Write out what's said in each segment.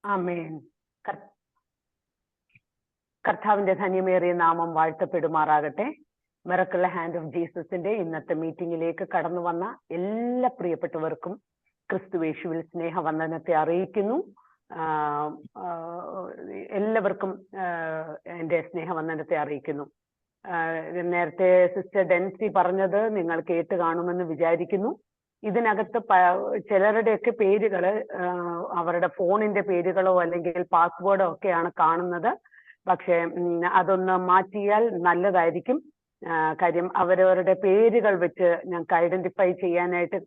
ആമേൻ. കർത്താവിന്റെ ധന്യമേറിയ നാമം വാഴ്ത്തപ്പെടുമാറാകട്ടെ. മിറക്കിൾ ഹാൻഡ് ഓഫ് ജീസസിന്റെ ഇന്നത്തെ മീറ്റിംഗിലേക്ക് കടന്നു വന്ന എല്ലാ പ്രിയപ്പെട്ടവർക്കും ക്രിസ്തുവേശുവിൽ സ്നേഹവന്ദനത്തെ അറിയിക്കുന്നു. എല്ലാവർക്കും എൻ്റെ സ്നേഹവന്ദനത്തെ അറിയിക്കുന്നു. നേരത്തെ സിസ്റ്റർ ഡെൻസി പറഞ്ഞത് നിങ്ങൾ കേട്ട് കാണുമെന്ന് വിചാരിക്കുന്നു. ഇതിനകത്ത് ചിലരുടെയൊക്കെ പേരുകള് അവരുടെ ഫോണിന്റെ പേരുകളോ അല്ലെങ്കിൽ പാസ്വേഡോ ഒക്കെയാണ് കാണുന്നത്. പക്ഷെ അതൊന്ന് മാറ്റിയാൽ നല്ലതായിരിക്കും. കാര്യം അവരവരുടെ പേരുകൾ വെച്ച് ഞങ്ങൾക്ക് ഐഡന്റിഫൈ ചെയ്യാനായിട്ട്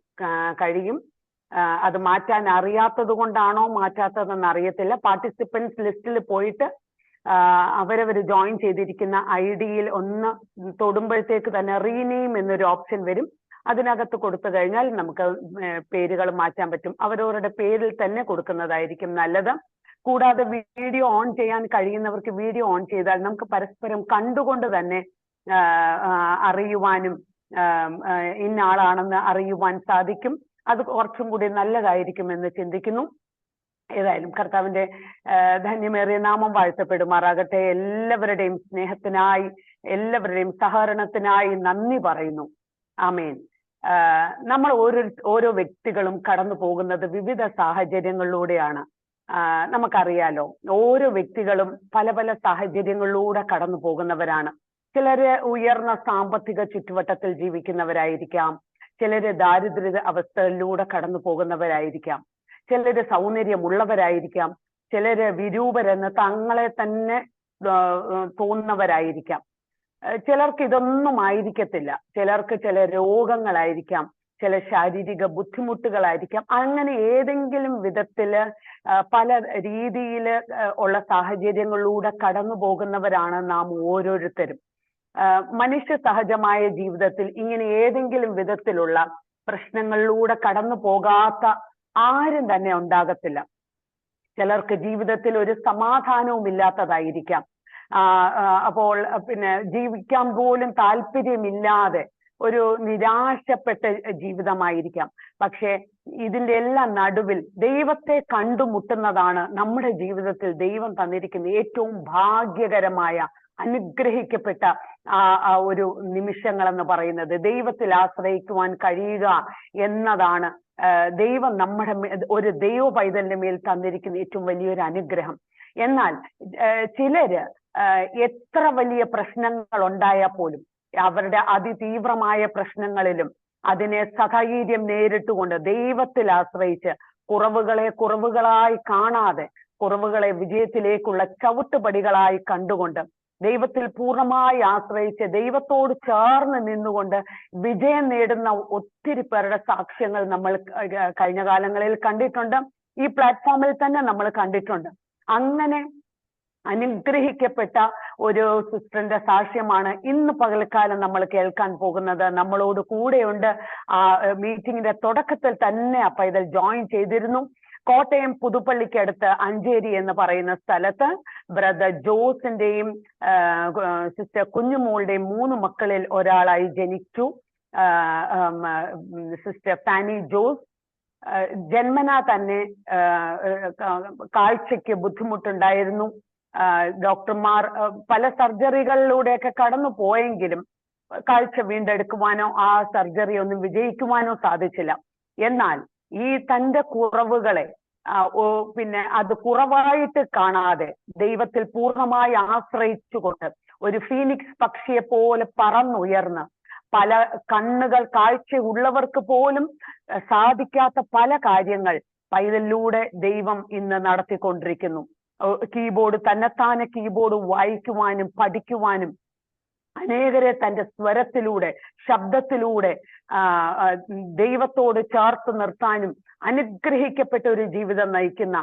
കഴിയും. അത് മാറ്റാൻ അറിയാത്തത് കൊണ്ടാണോ മാറ്റാത്തതെന്ന് അറിയത്തില്ല. പാർട്ടിസിപ്പൻസ് ലിസ്റ്റിൽ പോയിട്ട് അവരവർ ജോയിൻ ചെയ്തിരിക്കുന്ന ID-യിൽ ഒന്ന് തൊടുമ്പോഴത്തേക്ക് തന്നെ റീനെയിം എന്നൊരു ഓപ്ഷൻ വരും. അതിനകത്ത് കൊടുത്തു കഴിഞ്ഞാൽ നമുക്ക് പേരുകൾ മാറ്റാൻ പറ്റും. അവരവരുടെ പേരിൽ തന്നെ കൊടുക്കുന്നതായിരിക്കും നല്ലത്. കൂടാതെ വീഡിയോ ഓൺ ചെയ്യാൻ കഴിയുന്നവർക്ക് വീഡിയോ ഓൺ ചെയ്താൽ നമുക്ക് പരസ്പരം കണ്ടുകൊണ്ട് തന്നെ അറിയുവാനും ഇന്ന ആളാണെന്ന് അറിയുവാൻ സാധിക്കും. അത് കുറച്ചും കൂടി നല്ലതായിരിക്കുമെന്ന് ചിന്തിക്കുന്നു. ഏതായാലും കർത്താവിന്റെ ധന്യമേറിയ നാമം വാഴ്ത്തപ്പെടുമാറാകട്ടെ. എല്ലാവരുടെയും സ്നേഹത്തിനായി എല്ലാവരുടെയും സഹകരണത്തിനായി നന്ദി പറയുന്നു. ആമേൻ. നമ്മൾ ഓരോ വ്യക്തികളും കടന്നു പോകുന്നത് വിവിധ സാഹചര്യങ്ങളിലൂടെയാണ്. നമുക്കറിയാലോ, ഓരോ വ്യക്തികളും പല പല സാഹചര്യങ്ങളിലൂടെ കടന്നു പോകുന്നവരാണ്. ചിലര് ഉയർന്ന സാമ്പത്തിക ചുറ്റുവട്ടത്തിൽ ജീവിക്കുന്നവരായിരിക്കാം, ചിലര് ദാരിദ്ര്യ അവസ്ഥകളിലൂടെ കടന്നു പോകുന്നവരായിരിക്കാം, ചിലര് സൗന്ദര്യമുള്ളവരായിരിക്കാം, ചിലര് വിരൂപരെന്ന് തങ്ങളെ തന്നെ തോന്നുന്നവരായിരിക്കാം. ചിലർക്ക് ഇതൊന്നും ആയിരിക്കത്തില്ല. ചിലർക്ക് ചില രോഗങ്ങളായിരിക്കാം, ചില ശാരീരിക ബുദ്ധിമുട്ടുകളായിരിക്കാം. അങ്ങനെ ഏതെങ്കിലും വിധത്തില് പല രീതിയിൽ ഉള്ള സാഹചര്യങ്ങളിലൂടെ കടന്നു പോകുന്നവരാണ് നാം ഓരോരുത്തരും. മനുഷ്യ സഹജമായ ജീവിതത്തിൽ ഇങ്ങനെ ഏതെങ്കിലും വിധത്തിലുള്ള പ്രശ്നങ്ങളിലൂടെ കടന്നു പോകാത്ത ആരും തന്നെ ഉണ്ടാകത്തില്ല. ചിലർക്ക് ജീവിതത്തിൽ ഒരു സമാധാനവും ഇല്ലാത്തതായിരിക്കാം. അപ്പോൾ ജീവിക്കാൻ പോലും താല്പര്യമില്ലാതെ ഒരു നിരാശപ്പെട്ട ജീവിതമായിരിക്കാം. പക്ഷെ ഇതിന്റെ എല്ലാം നടുവിൽ ദൈവത്തെ കണ്ടുമുട്ടുന്നതാണ് നമ്മുടെ ജീവിതത്തിൽ ദൈവം തന്നിരിക്കുന്ന ഏറ്റവും ഭാഗ്യകരമായ അനുഗ്രഹിക്കപ്പെട്ട ഒരു നിമിഷങ്ങൾ എന്ന് പറയുന്നത്. ദൈവത്തിൽ ആശ്രയിക്കുവാൻ കഴിയുക എന്നതാണ് ദൈവം നമ്മുടെ ഒരു ദൈവ പൈതലിന്റെ മേൽ തന്നിരിക്കുന്ന ഏറ്റവും വലിയൊരു അനുഗ്രഹം. എന്നാൽ ചിലര് എത്ര വലിയ പ്രശ്നങ്ങൾ ഉണ്ടായാൽ പോലും അവരുടെ അതിതീവ്രമായ പ്രശ്നങ്ങളിലും അതിനെ സധൈര്യം നേരിട്ടുകൊണ്ട് ദൈവത്തിൽ ആശ്രയിച്ച് കുറവുകളെ കുറവുകളായി കാണാതെ കുറവുകളെ വിജയത്തിലേക്കുള്ള ചവിട്ടുപടികളായി കണ്ടുകൊണ്ട് ദൈവത്തിൽ പൂർണ്ണമായി ആശ്രയിച്ച് ദൈവത്തോട് ചേർന്ന് നിന്നുകൊണ്ട് വിജയം നേടുന്ന ഒത്തിരി പേരുടെ സാക്ഷ്യങ്ങൾ നമ്മൾ കഴിഞ്ഞ കാലങ്ങളിൽ കണ്ടിട്ടുണ്ട്. ഈ പ്ലാറ്റ്ഫോമിൽ തന്നെ നമ്മൾ കണ്ടിട്ടുണ്ട്. അങ്ങനെ അനുഗ്രഹിക്കപ്പെട്ട ഒരു സിസ്റ്ററിന്റെ സാക്ഷ്യമാണ് ഇന്ന് പകൽക്കാലം നമ്മൾ കേൾക്കാൻ പോകുന്നത്. നമ്മളോട് കൂടെയുണ്ട്. ആ മീറ്റിംഗിന്റെ തുടക്കത്തിൽ തന്നെ ആ പൈതൽ ജോയിൻ ചെയ്തിരുന്നു. കോട്ടയം പുതുപ്പള്ളിക്കടുത്ത് അഞ്ചേരി എന്ന് പറയുന്ന സ്ഥലത്ത് ബ്രദർ ജോസിന്റെയും സിസ്റ്റർ കുഞ്ഞുമോളുടെയും 3 മക്കളിൽ ഒരാളായി ജനിച്ചു. സിസ്റ്റർ ഫാനി ജോസ് ജന്മനാ തന്നെ കാഴ്ചയ്ക്ക് ബുദ്ധിമുട്ടുണ്ടായിരുന്നു. ഡോക്ടർമാർ പല സർജറികളിലൂടെയൊക്കെ കടന്നു പോയെങ്കിലും കാഴ്ച വീണ്ടെടുക്കുവാനോ ആ സർജറി ഒന്നും വിജയിക്കുവാനോ സാധിച്ചില്ല. എന്നാൽ ഈ തന്റെ കുറവുകളെ അത് കുറവായിട്ട് കാണാതെ ദൈവത്തിൽ പൂർണ്ണമായി ആശ്രയിച്ചുകൊണ്ട് ഒരു ഫീനിക്സ് പക്ഷിയെ പോലെ പറന്നുയർന്ന് പല കണ്ണുകൾ കാഴ്ചയുള്ളവർക്ക് പോലും സാധിക്കാത്ത പല കാര്യങ്ങൾ പൈതലിലൂടെ ദൈവം ഇന്ന് നടത്തിക്കൊണ്ടിരിക്കുന്നു. കീബോർഡ് തന്നെത്താനെ കീബോർഡ് വായിക്കുവാനും പഠിക്കുവാനും അനേകരെ തന്റെ സ്വരത്തിലൂടെ ശബ്ദത്തിലൂടെ ദൈവത്തോട് ചേർത്ത് നിർത്താനും അനുഗ്രഹിക്കപ്പെട്ട ഒരു ജീവിതം നയിക്കുന്ന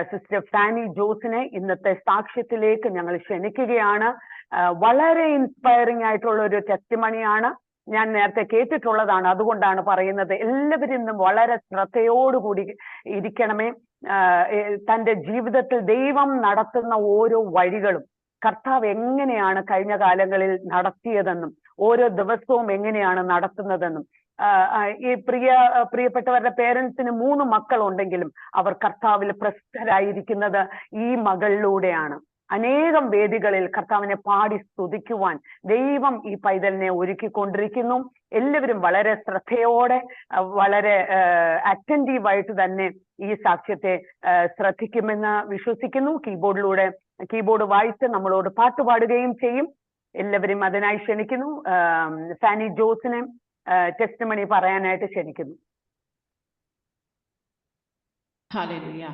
സിസ്റ്റർ ഫാനി ജോസിനെ ഇന്നത്തെ സാക്ഷ്യത്തിലേക്ക് ഞങ്ങൾ ക്ഷണിക്കുകയാണ്. വളരെ ഇൻസ്പയറിംഗ് ആയിട്ടുള്ള ഒരു ടെസ്റ്റിമണിയാണ്. ഞാൻ നേരത്തെ കേട്ടിട്ടുള്ളതാണ്, അതുകൊണ്ടാണ് പറയുന്നത്. എല്ലാവരും ഇന്ന് വളരെ ശ്രദ്ധയോടുകൂടി ഇരിക്കണമേ. തന്റെ ജീവിതത്തിൽ ദൈവം നടത്തുന്ന ഓരോ വഴികളും കർത്താവ് എങ്ങനെയാണ് കഴിഞ്ഞ കാലങ്ങളിൽ നടത്തിയതെന്നും ഓരോ ദിവസവും എങ്ങനെയാണ് നടത്തുന്നതെന്നും ഈ പ്രിയപ്പെട്ടവരുടെ പേരൻസിന് 3 മക്കളുണ്ടെങ്കിലും അവർ കർത്താവിൽ പ്രസിദ്ധരായിരിക്കുന്നത് ഈ മകളിലൂടെയാണ്. അനേകം വേദികളിൽ കർത്താവിനെ പാടി സ്തുതിക്കുവാൻ ദൈവം ഈ പൈതലിനെ ഒരുക്കിക്കൊണ്ടിരിക്കുന്നു. എല്ലാവരും വളരെ ശ്രദ്ധയോടെ, വളരെ അറ്റൻറ്റീവായിട്ട് തന്നെ ഈ സാക്ഷ്യത്തെ ശ്രദ്ധിക്കുമെന്ന് വിശ്വസിക്കുന്നു. കീബോർഡ് വായിച്ച് നമ്മളോട് പാട്ടുപാടുകയും ചെയ്യും. എല്ലാവരും അതിനായി ക്ഷണിക്കുന്നു. സാനി ജോസിനെ ടെസ്റ്റിമണി പറയാനായിട്ട് ക്ഷണിക്കുന്നു. ഹല്ലേലൂയ.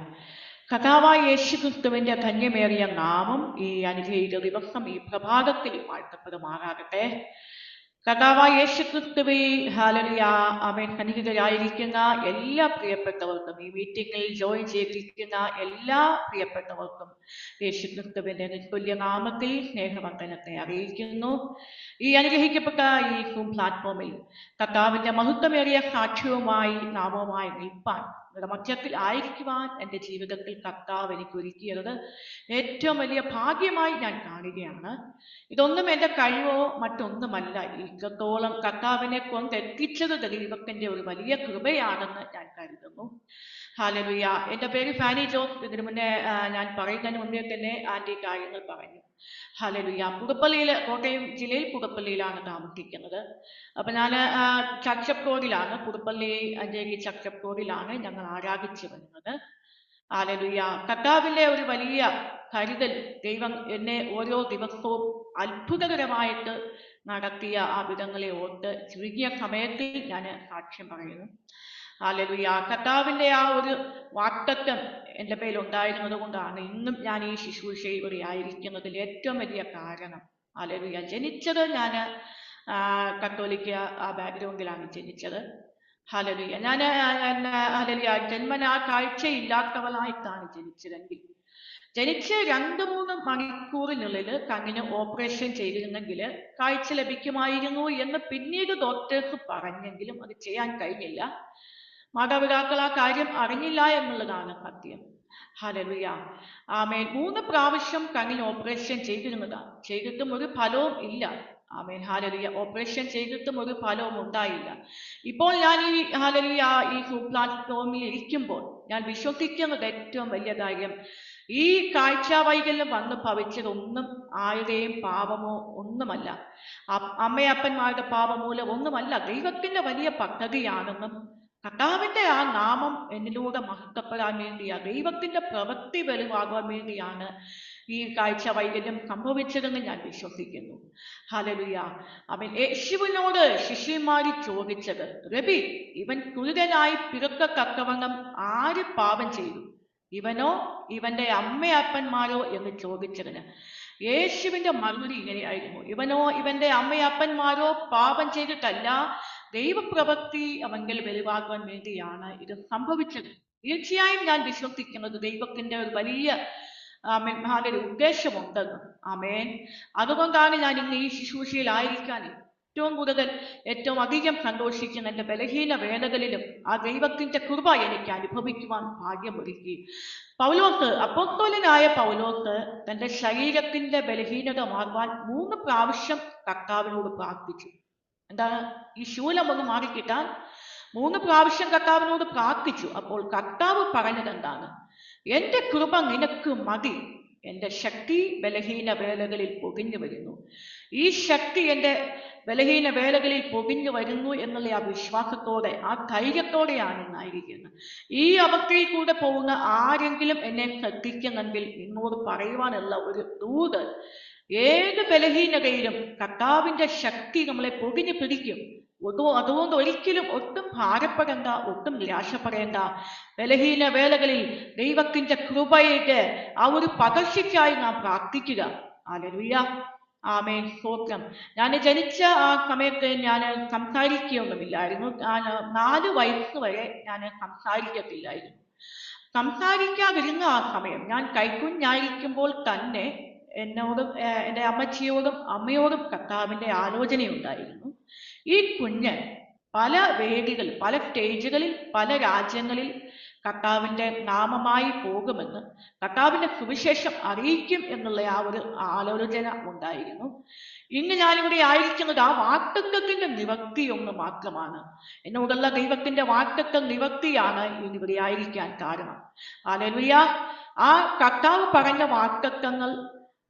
കർത്താവായ യേശുക്രിസ്തുവിന്റെ ധന്യമേറിയ നാമം ഈ അനുഗ്രഹീത ദിവസം ഈ പ്രഭാതത്തിൽ വാഴ്ത്തപ്പെടുമാറാകട്ടെ. കർത്താവായ യേശുക്രിസ്തുവേ, ഹല്ലേലൂയ. ആമേൻ. സന്നിഹിതരായിരിക്കുന്ന എല്ലാ പ്രിയപ്പെട്ടവർക്കും, ഈ മീറ്റിംഗിൽ ജോയിൻ ചെയ്തിരിക്കുന്ന എല്ലാ പ്രിയപ്പെട്ടവർക്കും യേശുക്രിസ്തുവിന്റെ നിസ്തുല്യ നാമത്തിൽ സ്നേഹവന്ദനത്തെ അറിയിക്കുന്നു. ഈ അനുഗ്രഹിക്കപ്പെട്ട ഈ സൂം പ്ലാറ്റ്ഫോമിൽ കർത്താവിന്റെ മഹത്വമേറിയ സാക്ഷ്യവുമായി നാമവുമായി നിൽപ്പാൻ, മധ്യത്തിൽ ആയിരിക്കുവാൻ എൻ്റെ ജീവിതത്തിൽ കർത്താവ് എനിക്ക് ഒരുക്കിയത് ഏറ്റവും വലിയ ഭാഗ്യമായി ഞാൻ കാണുകയാണ്. ഇതൊന്നും എൻ്റെ കഴിവോ മറ്റൊന്നുമല്ല. ഇത്രത്തോളം കർത്താവിനെ കൊണ്ടെത്തിച്ചത് ദൈവത്തിന്റെ ഒരു വലിയ കൃപയാണെന്ന് ഞാൻ കരുതുന്നു. ഹല്ലേലൂയ. എൻ്റെ പേര് ഫാനി ജോസ്. ഇതിനു മുന്നേ ഞാൻ പറയുന്നതിന് മുന്നേ തന്നെ ആൻറ്റി കാര്യങ്ങൾ പറഞ്ഞു. ഹല്ലേലൂയ. കോട്ടയം ജില്ലയിൽ പുതുപ്പള്ളിയിലാണ് താമസിക്കുന്നത്. അപ്പൊ ഞാൻ ചർച്ചപ്രോഡിലാണ്, പുതുപ്പള്ളി അഞ്ചേരി ചർച്ചപ്രോഡിലാണ് ഞങ്ങൾ ആരാധിച്ചു വരുന്നത്. ഹല്ലേലൂയ. കർത്താവിന്റെ ഒരു വലിയ കരുതൽ ദൈവം എന്നെ ഓരോ ദിവസവും അത്ഭുതകരമായിട്ട് നടത്തിയ ആ വിധങ്ങളെ ഓർത്ത് ചുരുങ്ങിയ സമയത്തിൽ ഞാൻ സാക്ഷ്യം പറയുന്നു. ഹല്ലേലൂയ. കർത്താവിന്റെ ആ ഒരു വാഗ്ദത്തം എൻ്റെ പേരിൽ ഉണ്ടായിരുന്നത് കൊണ്ടാണ് ഇന്നും ഞാൻ ഈ ശുശ്രൂഷയിൽ ഇവിടെ ആയിരിക്കുന്നതിൽ ഏറ്റവും വലിയ കാരണം. ഹല്ലേലൂയ. ജനിച്ചത് ഞാൻ കത്തോലിക്ക ബാക്ക്ഗ്രൗണ്ടിലാണ് ജനിച്ചത്. ഹല്ലേലൂയ. ഹല്ലേലൂയ, ജന്മനാ കാഴ്ചയില്ലാത്തവളായിട്ടാണ് ജനിച്ചതെങ്കിൽ ജനിച്ച് 2-3 മണിക്കൂറിനുള്ളിൽ കണ്ണിന് ഓപ്പറേഷൻ ചെയ്തിരുന്നെങ്കിൽ കാഴ്ച ലഭിക്കുമായിരുന്നു എന്ന് പിന്നീട് ഡോക്ടേഴ്സ് പറഞ്ഞെങ്കിലും അത് ചെയ്യാൻ കഴിഞ്ഞില്ല. മാതാപിതാക്കൾ ആ കാര്യം അറിഞ്ഞില്ല എന്നുള്ളതാണ് സത്യം. ഹല്ലേലൂയ. ആമേൻ. 3 പ്രാവശ്യം കണ്ണിന് ഓപ്പറേഷൻ ചെയ്തിട്ടും ഒരു ഫലവും ഇല്ല. ആമേൻ. ഹല്ലേലൂയ. ഓപ്പറേഷൻ ചെയ്തിട്ടും ഒരു ഫലവും ഉണ്ടായില്ല. ഇപ്പോൾ ഞാൻ ഈ ഹല്ലേലൂയ ഈ പ്ലാറ്റ്ഫോമിൽ ഇരിക്കുമ്പോൾ ഞാൻ വിശ്വസിക്കുന്നത് ഏറ്റവും വലിയ കാര്യം, ഈ കാഴ്ച വൈകല്യം വന്ന് ഭവിച്ചതൊന്നും ആരുടെയും പാപമോ ഒന്നുമല്ല, അമ്മയപ്പന്മാരുടെ പാപം മൂലം ഒന്നുമല്ല, ദൈവത്തിന്റെ വലിയ പദ്ധതിയാണെന്നും കർത്താവിന്റെ ആ നാമം എന്നിലൂടെ മഹത്വപ്പെടാൻ വേണ്ടിയാണ്, ദൈവത്തിന്റെ പ്രവൃത്തി വെളിവാകാൻ വേണ്ടിയാണ് ഈ കാഴ്ച വൈകല്യം സംഭവിച്ചതെന്ന് ഞാൻ വിശ്വസിക്കുന്നു. ഹല്ലേലൂയ. അവൻ യേശുവിനോട് ശിഷ്യന്മാർ ചോദിച്ചത്, റബി, ഇവൻ കുരുടനായി പിറക്കത്തക്കവണ്ണം ആര് പാപം ചെയ്തു, ഇവനോ ഇവന്റെ അമ്മയപ്പന്മാരോ എന്ന് ചോദിച്ചതിന് യേശുവിന്റെ മറുപടി ഇങ്ങനെയായിരുന്നു, ഇവനോ ഇവന്റെ അമ്മയപ്പന്മാരോ പാപം ചെയ്തിട്ടല്ല, ദൈവപ്രവൃത്തി അവങ്കിൽ വെളിവാക്കാൻ വേണ്ടിയാണ് ഇത് സംഭവിച്ചത്. തീർച്ചയായും ഞാൻ വിശ്വസിക്കുന്നത് ദൈവത്തിന്റെ ഒരു വലിയ ഒരു ഉദ്ദേശമുണ്ടെന്ന്. ആമേൻ. അതുകൊണ്ടാണ് ഞാൻ ഇന്ന് ഈ ശുശ്രൂഷയിലായിരിക്കാൻ ഏറ്റവും അധികം സന്തോഷിക്കുന്ന എൻ്റെ ബലഹീന വേദനകളിലും ആ ദൈവത്തിന്റെ കൃപ എനിക്ക് അനുഭവിക്കുവാൻ ഭാഗ്യമൊരുക്കി. അപ്പോസ്തലനായ പൗലോസ് തന്റെ ശരീരത്തിന്റെ ബലഹീനത മാറുവാൻ 3 പ്രാവശ്യം കർത്താവിനോട് പ്രാർത്ഥിച്ചു. എന്താണ്? ഈ ശൂലം ഒന്ന് മാറിക്കിട്ടാൻ 3 പ്രാവശ്യം കർത്താവിനോട് പ്രാർത്ഥിച്ചു. അപ്പോൾ കർത്താവ് പറഞ്ഞത് എന്താണ്? എൻ്റെ കൃപ നിനക്ക് മതി, എൻ്റെ ശക്തി ബലഹീന വേലകളിൽ പൊതിഞ്ഞു വരുന്നു. ഈ ശക്തി എൻ്റെ ബലഹീന വേലകളിൽ പൊതിഞ്ഞു വരുന്നു എന്നുള്ള ആ വിശ്വാസത്തോടെ, ആ ധൈര്യത്തോടെയാണ് ഇന്നായിരിക്കുന്നത്. ഈ അവസ്ഥയിൽ കൂടെ പോകുന്ന ആരെങ്കിലും എന്നെ ശ്രദ്ധിക്കുന്നെങ്കിൽ നിന്നോട് പറയുവാനുള്ള ഒരു ദൂത്, ഏത് ബലഹീനതയിലും കർത്താവിന്റെ ശക്തി നമ്മളെ പൊതിഞ്ഞു പിടിക്കും. അതുകൊണ്ട് ഒരിക്കലും ഒട്ടും ഭാരപ്പെടേണ്ട, ഒട്ടും നിരാശപ്പെടേണ്ട. ബലഹീന വേളകളിൽ ദൈവത്തിന്റെ കൃപയുടെ ആ ഒരു പകർച്ചയ്ക്കായി നാം പ്രാർത്ഥിക്കുക. ഹല്ലേലൂയ. ആമേൻ. സ്തോത്രം. ഞാൻ ജനിച്ച ആ സമയത്ത് ഞാൻ സംസാരിക്കുകയൊന്നുമില്ലായിരുന്നു. 4 വയസ്സ് വരെ ഞാൻ സംസാരിക്കത്തില്ലായിരുന്നു. സംസാരിക്കാതിരുന്ന ആ സമയം, ഞാൻ കൈക്കുഞ്ഞായിരിക്കുമ്പോൾ തന്നെ എന്നോടും എൻ്റെ അമ്മച്ചിയോടും അമ്മയോടും കർത്താവിന്റെ ആലോചനയുണ്ടായിരുന്നു. ഈ കുഞ്ഞ് പല വേദികളിൽ, പല സ്റ്റേജുകളിൽ, പല രാജ്യങ്ങളിൽ കർത്താവിൻ്റെ നാമമായി പോകുമെന്ന്, കർത്താവിൻ്റെ സുവിശേഷം അറിയിക്കും എന്നുള്ള ആ ഒരു ആലോചന ഉണ്ടായിരുന്നു. ഇന്ന് ഞാനിവിടെ ആയിരിക്കുന്നത് ആ വാഗ്ദത്തത്തിന്റെ നിവൃത്തി ഒന്ന് മാത്രമാണ്. എന്നോടുള്ള ദൈവത്തിന്റെ വാഗ്ദത്ത നിവൃത്തിയാണ് ഇന്നിവിടെ ആയിരിക്കാൻ കാരണം. ഹല്ലേലൂയ. ആ കർത്താവ് പറഞ്ഞ വാഗ്ദത്തങ്ങൾ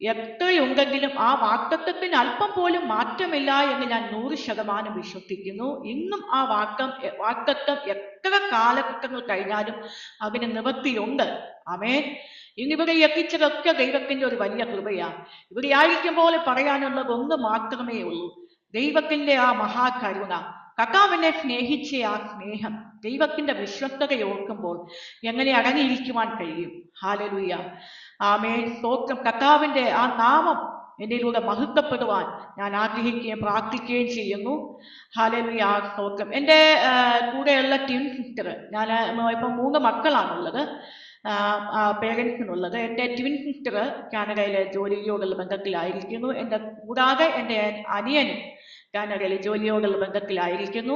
എത്രയുണ്ടെങ്കിലും ആ വാഗ്ദത്തത്തിന് അല്പം പോലും മാറ്റമില്ല എന്ന് ഞാൻ 100% വിശ്വസിക്കുന്നു. ഇന്നും ആ വാഗ്ദത്തം എത്ര കാലഘട്ടങ്ങൾ കഴിഞ്ഞാലും അതിന് നിവൃത്തിയുണ്ട്. ആമേൻ. ഇന്നിവിടെ എത്തിച്ചതൊക്കെ ദൈവത്തിന്റെ ഒരു വലിയ കൃപയാണ്. ഇവിടെ ആയിരിക്കുമ്പോൾ പറയാനുള്ളത് ഒന്ന് മാത്രമേ ഉള്ളൂ. ദൈവത്തിന്റെ ആ മഹാകരുണ, കർത്താവിനെ സ്നേഹിച്ച ആ സ്നേഹം, ദൈവത്തിന്റെ വിശ്വസ്തത ഓർക്കുമ്പോൾ എങ്ങനെ അടങ്ങിയിരിക്കുവാൻ കഴിയും? ഹല്ലേലൂയ. ആമേൻ. സ്തോത്രം. കർത്താവിന്റെ ആ നാമം എന്നിലൂടെ മഹത്വപ്പെടുവാൻ ഞാൻ ആഗ്രഹിക്കുകയും പ്രാർത്ഥിക്കുകയും ചെയ്യുന്നു. ഹല്ലേലൂയ. സ്തോത്രം. എൻ്റെ കൂടെയുള്ള ട്വിൻ സിസ്റ്റർ, ഞാൻ ഇപ്പം 3 മക്കളാണുള്ളത്, പേരൻസിനുള്ളത്. എൻ്റെ ട്വിൻ സിസ്റ്റർ കാനഡയിലെ ജോലിയോടുള്ള ബന്ധത്തിലായിരിക്കുന്നു. എൻ്റെ കൂടാതെ എൻ്റെ അനിയനും കാനഡയിലെ ജോലിയോടുള്ള ബന്ധത്തിലായിരിക്കുന്നു.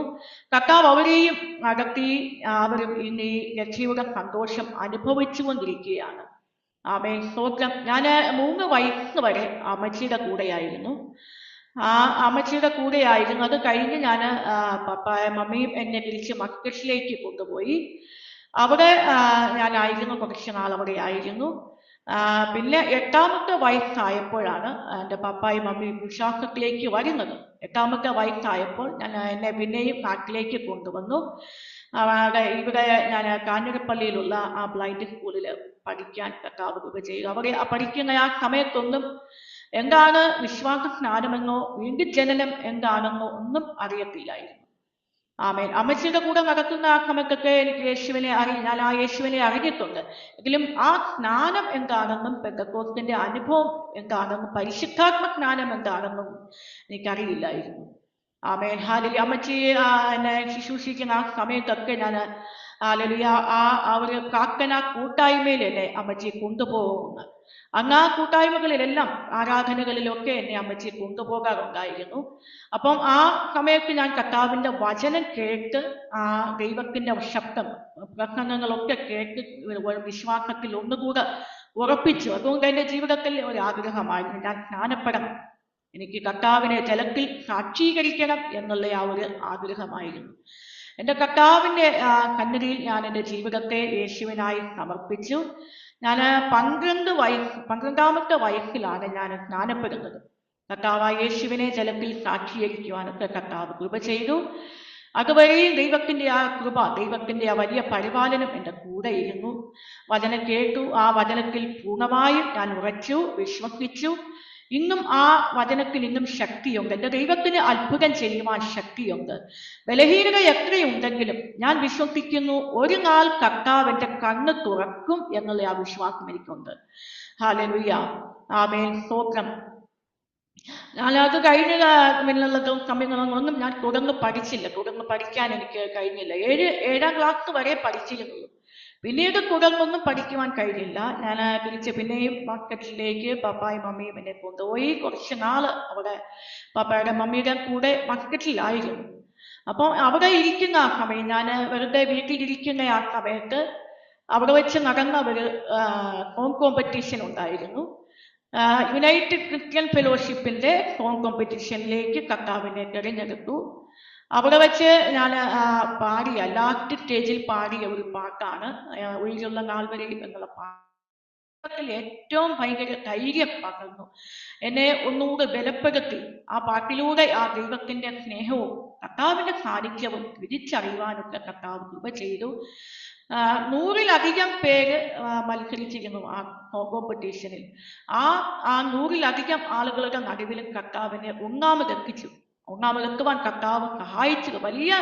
കർത്താവ് അവരെയും നടത്തി അവരും ഇന്ന് ഈ രക്ഷയുടെ സന്തോഷം അനുഭവിച്ചുകൊണ്ടിരിക്കുകയാണ്. ആമേൻ. സ്തോത്രം. ഞാൻ 3 വയസ്സ് വരെ അമ്മച്ചിയുടെ കൂടെയായിരുന്നു. ആ അമ്മച്ചിയുടെ കൂടെയായിരുന്നു. അത് കഴിഞ്ഞ് ഞാൻ മമ്മിയും എന്നെ തിരിച്ച് മസ്കറ്റിലേക്ക് കൊണ്ടുപോയി. അവിടെ ഞാനായിരുന്നു കുറച്ച് നാൾ അവിടെ ആയിരുന്നു. പിന്നെ 8ാമത്തെ വയസ്സായപ്പോഴാണ് എൻ്റെ പപ്പായും മമ്മിയും വിശ്വാസത്തിലേക്ക് വരുന്നത്. 8ാമത്തെ വയസ്സായപ്പോൾ എന്നെ പിന്നെയും നാട്ടിലേക്ക് കൊണ്ടുവന്നു. ഇവിടെ ഞാൻ കാഞ്ഞിരപ്പള്ളിയിലുള്ള ആ ബ്ലൈൻഡ് സ്കൂളിൽ പഠിക്കാൻ കർത്താവ് കൃപ ചെയ്തു. അവിടെ പഠിക്കുന്ന ആ സമയത്തൊന്നും എന്താണ് വിശ്വാസ സ്നാനമെന്നോ വീണ്ടും ജനനം എന്താണെന്നോ ഒന്നും അറിയത്തില്ലായിരുന്നു. ആമേൻ. അമ്മച്ചിയുടെ കൂടെ നടക്കുന്ന ആ സമയത്തൊക്കെ എനിക്ക് ഞാൻ ആ യേശുവിനെ അറിഞ്ഞിട്ടുണ്ട്. എങ്കിലും ആ സ്നാനം എന്താണെന്നും പെന്തക്കോസ്തിന്റെ അനുഭവം എന്താണെന്നും പരിശുദ്ധാത്മ സ്നാനം എന്താണെന്നും എനിക്കറിയില്ലായിരുന്നു. ആമേൻ. ഹല്ലേലൂയ. അമ്മച്ചി എന്നെ ശുശ്രൂഷിക്കുന്ന ആ സമയത്തൊക്കെ ഞാൻ ഹല്ലേലൂയ ആ ഒരു പ്രാർത്ഥന കൂട്ടായ്മയിൽ എന്നെ അമ്മച്ചി കൊണ്ടുപോകുന്നു. അങ്ങ് ആ കൂട്ടായ്മകളിലെല്ലാം ആരാധനകളിലൊക്കെ എന്നെ അമ്മച്ചി കൊണ്ടുപോകാറുണ്ടായിരുന്നു. അപ്പം ആ സമയത്ത് ഞാൻ കർത്താവിന്റെ വചനം കേട്ട് ആ ദൈവത്തിന്റെ ശബ്ദം പ്രസംഗങ്ങളൊക്കെ കേട്ട് വിശ്വാസത്തിൽ ഒന്നുകൂടെ ഉറപ്പിച്ചു. അതുകൊണ്ട് എൻ്റെ ജീവിതത്തിൽ ഒരു ആഗ്രഹമായിരുന്നു, ഞാൻ സ്നാനപ്പെടണം, എനിക്ക് കർത്താവിനെ ജലത്തിൽ സാക്ഷീകരിക്കണം എന്നുള്ള ആ ഒരു ആഗ്രഹമായിരുന്നു. എൻ്റെ കർത്താവിൻ്റെ സന്നിധിയിൽ ഞാൻ എൻ്റെ ജീവിതത്തെ യേശുവിനായി സമർപ്പിച്ചു. ഞാൻ 12ാമത്തെ വയസ്സിലാണ് ഞാൻ സ്നാനപ്പെടുന്നത്. കർത്താവായ യേശുവിനെ ജലത്തിൽ സാക്ഷീകരിക്കുവാനൊക്കെ കർത്താവ് കൃപ ചെയ്തു. അതുവരെയും ദൈവത്തിന്റെ ആ കൃപ, ദൈവത്തിന്റെ ആ വലിയ പരിപാലനം എൻ്റെ കൂടെ ഇരുന്നു. വചനം കേട്ടു, ആ വചനത്തിൽ പൂർണ്ണമായും ഞാൻ ഉറച്ചു, വിശ്വസിച്ചു. ഇന്നും ആ വചനത്തിൽ ഇന്നും ശക്തിയുണ്ട്. എൻ്റെ ദൈവത്തിന് അത്ഭുതം ചെയ്യുവാൻ ശക്തിയുണ്ട്. ബലഹീനത എത്രയുണ്ടെങ്കിലും ഞാൻ വിശ്വസിക്കുന്നു, ഒരു നാൾ കർത്താവ് എൻ്റെ കണ്ണ് തുറക്കും എന്നുള്ള ആ വിശ്വാസം എനിക്കുണ്ട്. ഹല്ലേലൂയ. ആമേൻ. സ്തോത്രം. ഞാൻ അത് കഴിഞ്ഞ സമയങ്ങളൊന്നും ഞാൻ തുടർന്ന് പഠിക്കാൻ എനിക്ക് കഴിഞ്ഞില്ല. 7ാം ക്ലാസ് വരെ പഠിച്ചിരുന്നുള്ളൂ. പിന്നീട് തുടർന്നൊന്നും പഠിക്കുവാൻ കഴിഞ്ഞില്ല. ഞാൻ തിരിച്ച് പിന്നെയും മസ്കറ്റിലേക്ക് പപ്പായും മമ്മിയും എന്നെ കൊണ്ടുപോയി. കുറച്ച് നാള് അവിടെ പപ്പായുടെ മമ്മിയുടെ കൂടെ മസ്കറ്റിലായിരുന്നു. അപ്പം അവിടെ ഇരിക്കുന്ന ആ സമയം, ഞാൻ വെറുതെ വീട്ടിലിരിക്കുന്ന ആ സമയത്ത് അവിടെ വെച്ച് നടന്ന ഒരു സോങ് കോമ്പറ്റീഷൻ ഉണ്ടായിരുന്നു. യുണൈറ്റഡ് ക്രിസ്ത്യൻ ഫെലോഷിപ്പിന്റെ സോങ് കോമ്പറ്റീഷനിലേക്ക് കർത്താവിനെ തിരഞ്ഞെടുത്തു. അവിടെ വെച്ച് ഞാൻ പാടിയ ലാസ്റ്റ് സ്റ്റേജിൽ പാടിയ ഒരു പാട്ടാണ് ഒഴിയുള്ള നാൾ വരെ എന്നുള്ള പാട്ടിൽ ഏറ്റവും ഭയങ്കര ധൈര്യം പകർന്നു, എന്നെ ഒന്നുകൂടെ ബലപ്പെടുത്തി. ആ പാട്ടിലൂടെ ആ ദൈവത്തിന്റെ സ്നേഹവും കർത്താവിന്റെ സാന്നിധ്യവും തിരിച്ചറിയുവാനൊക്കെ കർത്താവ് കൃപ ചെയ്തു. 100-ലധികം പേര് മത്സരിച്ചിരുന്നു ആ കോമ്പറ്റീഷനിൽ. ആ 100-ലധികം ആളുകളുടെ നടുവിലും കർത്താവിനെ ഒന്നാമതെത്തുവാൻ കർത്താവ് സഹായിച്ചത് വലിയ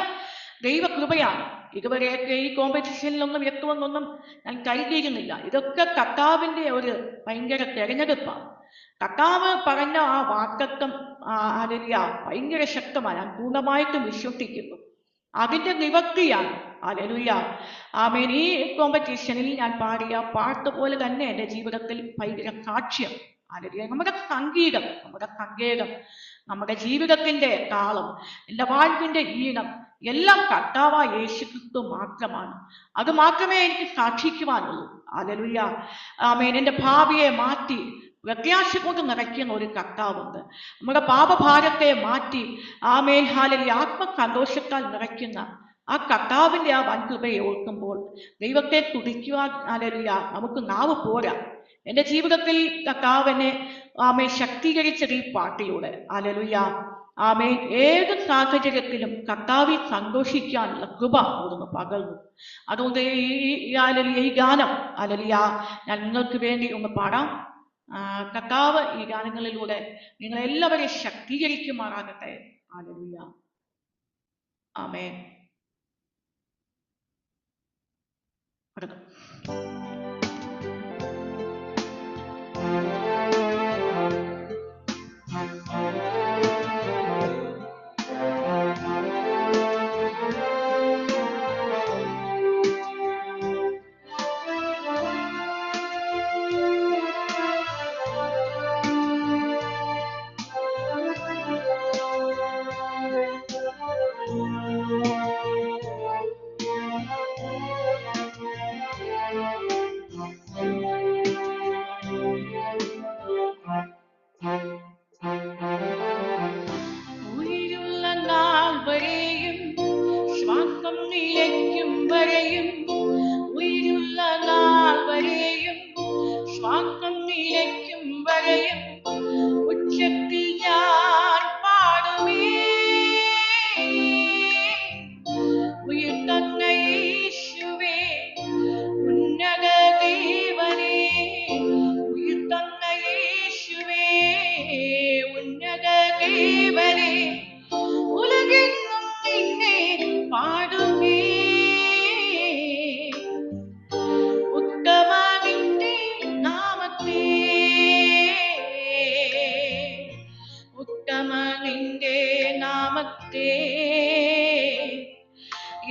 ദൈവകൃപയാണ്. ഇതുവരെയൊക്കെ ഈ കോമ്പറ്റീഷനിലൊന്നും എത്തുമെന്നൊന്നും ഞാൻ കരുതിയിരുന്നില്ല. ഇതൊക്കെ കർത്താവിന്റെ ഒരു ഭയങ്കര തെരഞ്ഞെടുപ്പാണ്. കർത്താവ് പറഞ്ഞ ആ വാഗ്ദത്തം ഭയങ്കര ശക്തമാണ്. ഞാൻ പൂർണ്ണമായിട്ടും വിശ്വസിക്കുന്നു. അതിന്റെ നിവൃത്തിയാണ്. ഹല്ലേലൂയ. ആമേൻ. ഈ കോമ്പറ്റീഷനിൽ ഞാൻ പാടിയ പാട്ട് പോലെ തന്നെ എൻ്റെ ജീവിതത്തിൽ ഭയങ്കര സാക്ഷ്യം. ഹല്ലേലൂയ. നമ്മുടെ സംഗീതം, നമ്മുടെ ജീവിതത്തിന്റെ താളം, എൻ്റെ വാഴ്വിന്റെ ഈണം എല്ലാം കർത്താവായ യേശുക്രിസ്തു മാത്രമാണ്. അത് മാത്രമേ എനിക്ക് സാക്ഷിക്കുവാനുള്ളൂ. ഹല്ലേലൂയ. ആമേൻ. എൻ്റെ ഭാവിയെ മാറ്റി പ്രത്യാശ കൊണ്ട് നിറയ്ക്കുന്ന ഒരു കർത്താവുണ്ട്. നമ്മുടെ പാപഭാരത്തെ മാറ്റി ആമേൻ ഹല്ലേലൂയ ആത്മസന്തോഷത്താൽ നിറയ്ക്കുന്ന ആ കർത്താവിൻ്റെ ആ വൻകൃപയെ ഓർക്കുമ്പോൾ ദൈവത്തെ തുതിക്കുവാൻ ഹല്ലേലൂയ നമുക്ക് നാവ് പോരാ. എൻ്റെ ജീവിതത്തിൽ കർത്താവിനെ ആമേൻ ശക്തീകരിച്ചത് ഈ പാട്ടിലൂടെ. ഹല്ലേലൂയ. ആമേൻ. ഏത് സാഹചര്യത്തിലും കർത്താവിൽ സന്തോഷിക്കാനുള്ള കൃപ അവിടുന്ന് പകർന്നു. അതുകൊണ്ട് ഈ ഗാനം ഹല്ലേലൂയ ഞാൻ നിങ്ങൾക്ക് വേണ്ടി ഒന്ന് പാടാം. കർത്താവ് ഈ ഗാനങ്ങളിലൂടെ നിങ്ങളെല്ലാവരെയും ശക്തീകരിക്കുമാറാകട്ടെ. ഹല്ലേലൂയ. ആമേൻ.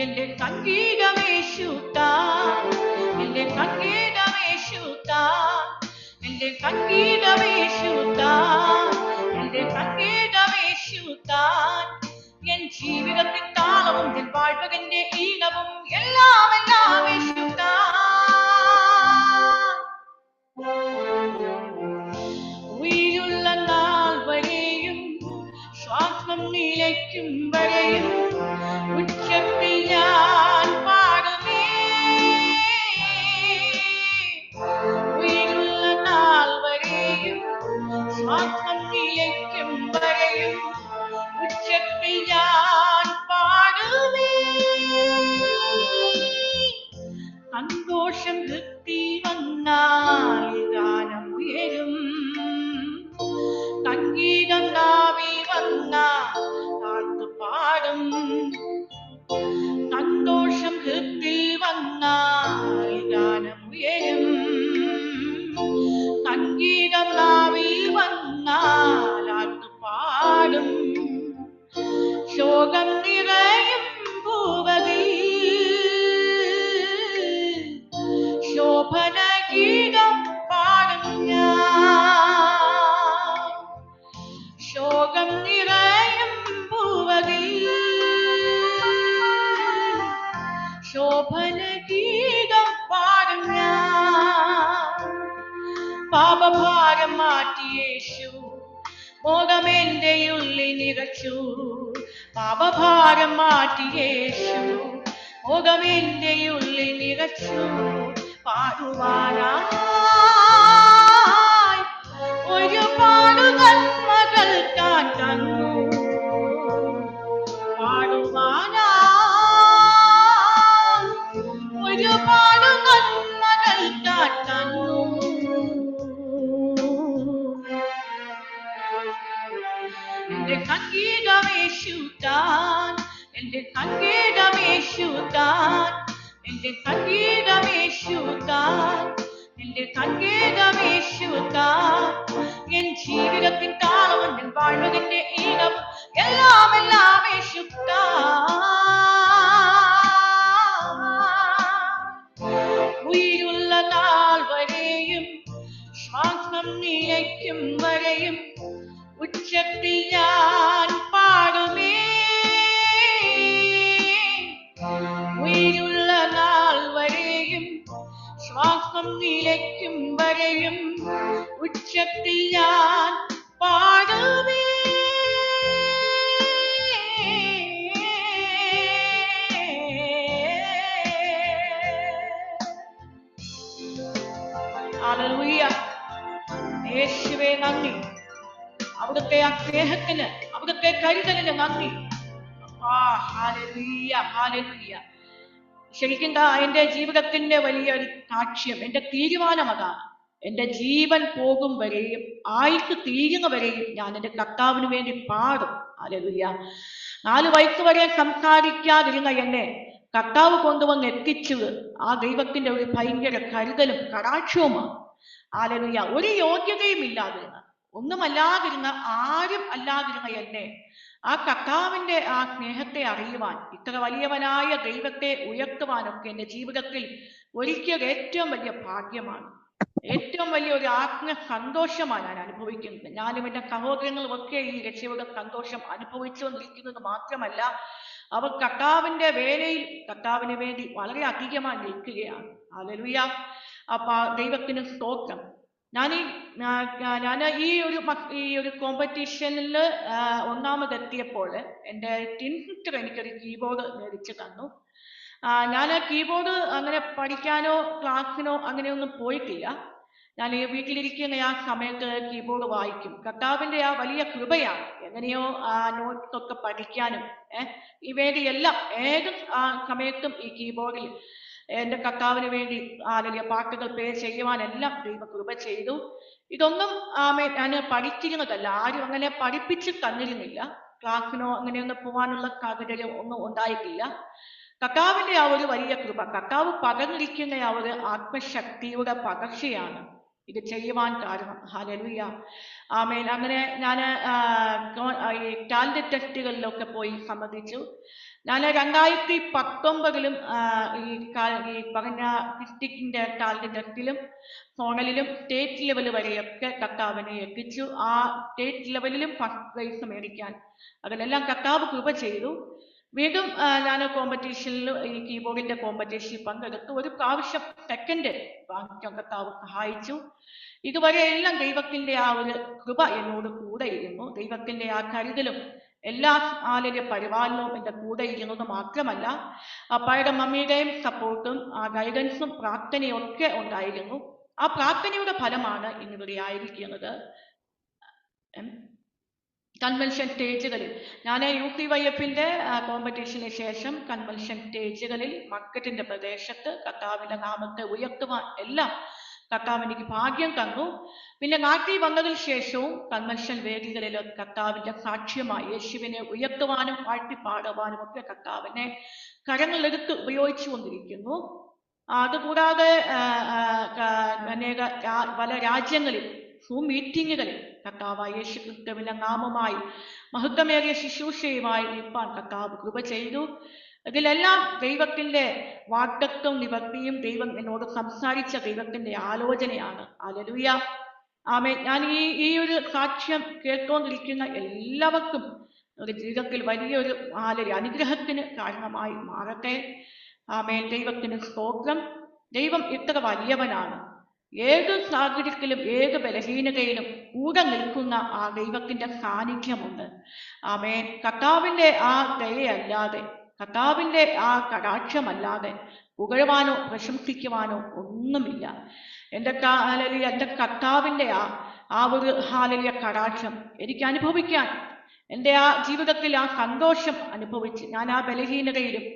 എന്റെ സംഗീതമേശുത്താൻ, എന്റെ സംഗീതമേശുത്താൻ, എന്റെ സംഗീതമേശുത്താൻ, എന്റെ സംഗീതമേശുത്താൻ. എൻ ജീവിതത്തിൻ താളവും എൻ വാഴ്വകന്റെ ഈണവും എല്ലാം എല്ലാം യേശുത്താൻ. ഉயிருള്ള നാൾ വരെയും ശ്വാസം നിലയ്ക്കും വരെയും ഉച്ചത്തിൽ ഞാൻ പാടുമേ. ഉயிருള്ള നാൾ വരെയും ശ്വാസം നിലയ്ക്കും വരെയും ഉച്ചത്തിൽ ഞാൻ പാടുമേ. സന്തോഷം തൃപ്തി വന്നാൽ ഗാനം ഉയരും, സംഗീതം നാവിൽ വന്നാൽ പാട്ട് പാടും. സന്തോഷം ഹൃത്തിൽ വന്നാൽ ഗാനം ഉയരും, സംഗീതം നാവിൽ വന്നാൽ പാട്ട് പാടും. ശോകം നിറയും ഭൂവതിൽ ശോഭന ഗീതം പാടും ഞാൻ. ശോകം നിറയും ഭൂവതിൽ ശോഭന ഗീതം പാടും ഞാൻ. പാപഭാരം മാറ്റി യേശു മോഹമെന്റെ ഉള്ളിൽ നിറച്ചു. പാപഭാരം മാറ്റി യേശു മോഹമെന്റെ ഉള്ളിൽ നിറച്ചു. പാടുവാനായി ഒരുപാട് നന്മകൾ താൻ തന്നു. പാടുവാനായി ഒരുപാട് നന്മകൾ താൻ തന്നു. എന്റെ സംഗീതമേശുത്താൻ, എന്റെ സംഗീതമേശുത്താൻ, എന്റെ സംഗീതമേശുത്താൻ, എന്റെ സംഗീതമേശുത്താൻ. എൻ ജീവിതത്തിൻ താളവും എൻ വാഴ്വകന്റെ ഈണവും എല്ലാം എല്ലാം യേശുത്താൻ. ഉயிருള്ള നാൾ വരെയും ശ്വാസം നിലയ്ക്കും വരെയും ഉച്ചത്തിൽ ഞാൻ പാടുമേ. അങ്ങിലേക്കും വരെയും ഉച്ചത്തിൽ ഞാൻ പാടുമേ. ഹല്ലേലൂയ. യേശുവേ നന്ദി. അവിടുത്തെ ആ സ്നേഹത്തിന്, അവിടുത്തെ കരുതലിന് നന്ദി. Hallelujah, hallelujah. ശരിക്കും എന്റെ ജീവിതത്തിന്റെ വലിയൊരു സാക്ഷ്യം, എന്റെ തീരുമാനം അതാണ്. എന്റെ ജീവൻ പോകും വരെയും ആയുസ് തീരുന്ന വരെയും ഞാൻ എന്റെ കർത്താവിന് വേണ്ടി പാടും. ഹല്ലേലൂയ. 4 വയസ്സ് വരെ സംസാരിക്കാതിരുന്ന എന്നെ കർത്താവ് കൊണ്ടുവന്ന് എത്തിച്ചത് ആ ദൈവത്തിന്റെ ഒരു ഭയങ്കര കരുതലും കടാക്ഷവുമാണ്. ഹല്ലേലൂയ. ഒരു യോഗ്യതയും ഇല്ലാതിരുന്ന, ഒന്നുമല്ലാതിരുന്ന, ആരും അല്ലാതിരുന്ന എന്നെ ആ കർത്താവിന്റെ ആ സ്നേഹത്തെ അറിയുവാൻ, ഇത്ര വലിയവനായ ദൈവത്തെ ഉയർത്തുവാനൊക്കെ എന്റെ ജീവിതത്തിൽ ഒരിക്കൽ ഏറ്റവും വലിയ ഭാഗ്യമാണ്, ഏറ്റവും വലിയ ഒരു ആത്മ സന്തോഷമാണ് ഞാൻ അനുഭവിക്കുന്നത്. ഞാനും എന്റെ സഹോദരങ്ങളും ഒക്കെ ഈ രക്ഷയുടെ സന്തോഷം അനുഭവിച്ചുകൊണ്ടിരിക്കുന്നത് മാത്രമല്ല, അവർ കർത്താവിന്റെ വേലയിൽ കർത്താവിന് വേണ്ടി വളരെ അധികമായി നിൽക്കുകയാണ്. ഹല്ലേലൂയ. അപ്പൊ ദൈവത്തിന് സ്തോത്രം. ഞാൻ ഈ ഒരു കോമ്പറ്റീഷനിൽ ഒന്നാമതെത്തിയപ്പോൾ എൻ്റെ ടിൻ സിസ്റ്റർ എനിക്കൊരു കീബോർഡ് മേടിച്ച് തന്നു. ഞാൻ കീബോർഡ് അങ്ങനെ പഠിക്കാനോ ക്ലാസ്സിനോ അങ്ങനെയൊന്നും പോയിട്ടില്ല. ഞാൻ ഈ വീട്ടിലിരിക്കുന്ന ആ സമയത്ത് കീബോർഡ് വായിക്കും. കർത്താവിന്റെ ആ വലിയ കൃപയാണ് എങ്ങനെയോ ആ നോട്ട്സ് ഒക്കെ പഠിക്കാനും ഇവയുടെയെല്ലാം ഏത് സമയത്തും ഈ കീബോർഡിൽ എന്റെ കർത്താവിന് വേണ്ടി പാട്ടുകൾ പ്ലേ ചെയ്യുവാനെല്ലാം ദൈവ കൃപ ചെയ്തു. ഇതൊന്നും ഞാൻ പഠിച്ചിരുന്നതല്ല, ആരും അങ്ങനെ പഠിപ്പിച്ച് തന്നിരുന്നില്ല. ക്ലാസ്സിനോ അങ്ങനെയൊന്നും പോകാനുള്ള സാഹചര്യം ഒന്നും ഉണ്ടായിട്ടില്ല. കർത്താവിന്റെ ആ ഒരു വലിയ കൃപ, കർത്താവ് പകർന്നിരിക്കുന്ന ആ ഒരു ആത്മശക്തിയുടെ പകർച്ചയാണ് ഇത് ചെയ്യുവാൻ കാരണം. ഹല്ലേലൂയ. ആമേൻ. അങ്ങനെ ഞാൻ ഈ ടാലന്റ് ടെസ്റ്റുകളിലൊക്കെ പോയി സംബന്ധിച്ചു. ഞാൻ 2019 ഈ പറഞ്ഞ ഡിസ്ട്രിക്റ്റിന്റെ ടാലന്റ് ടെസ്റ്റിലും സോണലിലും സ്റ്റേറ്റ് ലെവൽ വരെയൊക്കെ കർത്താവിനെ എത്തിച്ചു. ആ സ്റ്റേറ്റ് ലെവലിലും ഫസ്റ്റ് പ്രൈസ് മേടിക്കാൻ അതിലെല്ലാം കർത്താവ് കൃപ ചെയ്തു. വീണ്ടും ഞാൻ കോമ്പറ്റീഷനിൽ ഈ കീബോർഡിന്റെ കോമ്പറ്റീഷനിൽ പങ്കെടുത്തു. ഒരു പ്രാവശ്യം സെക്കൻഡ് വാങ്ങിക്കാൻ കർത്താവ് സഹായിച്ചു. ഇതുവരെ എല്ലാം ദൈവത്തിന്റെ ആ ഒരു കൃപ എന്നോട് കൂടെ ഇരുന്നു. ദൈവത്തിന്റെ ആ കരുതലും എല്ലാ പരിപാലനവും എൻ്റെ കൂടെ ഇരുന്നത് മാത്രമല്ല, അപ്പായുടെ മമ്മിയുടെയും സപ്പോർട്ടും ആ ഗൈഡൻസും പ്രാർത്ഥനയും ഒക്കെ ഉണ്ടായിരുന്നു. ആ പ്രാർത്ഥനയുടെ ഫലമാണ് ഇന്നിവിടെ ആയിരിക്കുന്നത്. കൺവെൻഷൻ സ്റ്റേജുകളിൽ ഞാൻ UCYFന്റെ കോമ്പറ്റീഷന് ശേഷം കൺവെൻഷൻ സ്റ്റേജുകളിൽ മക്കറ്റിന്റെ പ്രദേശത്ത് കർത്താവിന്റെ നാമത്തെ ഉയർത്തുവാൻ എല്ലാം കർത്താവ് എനിക്ക് ഭാഗ്യം തന്നു. പിന്നെ നാട്ടിൽ വന്നതിന് ശേഷവും കൺവെൻഷൻ വേദികളിൽ കർത്താവിന്റെ സാക്ഷ്യമായി യേശുവിനെ ഉയർത്തുവാനും പാടുവാനും ഒക്കെ കർത്താവിനെ കരങ്ങളെടുത്ത് ഉപയോഗിച്ചു കൊണ്ടിരിക്കുന്നു. അതുകൂടാതെ പല രാജ്യങ്ങളിൽ സൂം മീറ്റിങ്ങുകളിൽ കർത്താവായ യേശു ക്രിസ്തുവിന്റെ നാമമായി മഹത്വമേറിയ ശുശ്രൂഷയുമായി നിൽപ്പാൻ കർത്താവ് കൃപ ചെയ്തു. ഇതിലെല്ലാം ദൈവത്തിന്റെ വാഗ്ദത്തവും നിവർത്തിയും ദൈവം എന്നോട് സംസാരിച്ച ദൈവത്തിന്റെ ആലോചനയാണ്. ഹല്ലേലൂയ. ആമേൻ. ഞാൻ ഈ ഒരു സാക്ഷ്യം കേൾക്കൊണ്ടിരിക്കുന്ന എല്ലാവർക്കും ഒരു ജീവിതത്തിൽ വലിയൊരു അനുഗ്രഹത്തിന് കാരണമായി മാറട്ടെ. ആമേൻ. ദൈവത്തിന് സ്തോത്രം. ദൈവം ഇത്ര വലിയവനാണ്. ഏത് സാഹചര്യത്തിലും ഏത് ബലഹീനതയിലും കൂടെ നിൽക്കുന്ന ആ ദൈവത്തിന്റെ സാന്നിധ്യമുണ്ട്. ആമേൻ. കർത്താവിന്റെ ആ ദയയല്ലാതെ, കർത്താവിന്റെ ആ കടാക്ഷമല്ലാതെ പുകഴുവാനോ പ്രശംസിക്കുവാനോ ഒന്നുമില്ല. എൻ്റെ കർത്താവിന്റെ ആ ഒരു കടാക്ഷം എനിക്ക് അനുഭവിക്കാൻ, എൻ്റെ ആ ജീവിതത്തിൽ ആ സന്തോഷം അനുഭവിച്ച് ഞാൻ ആ ബലഹീനതയിലും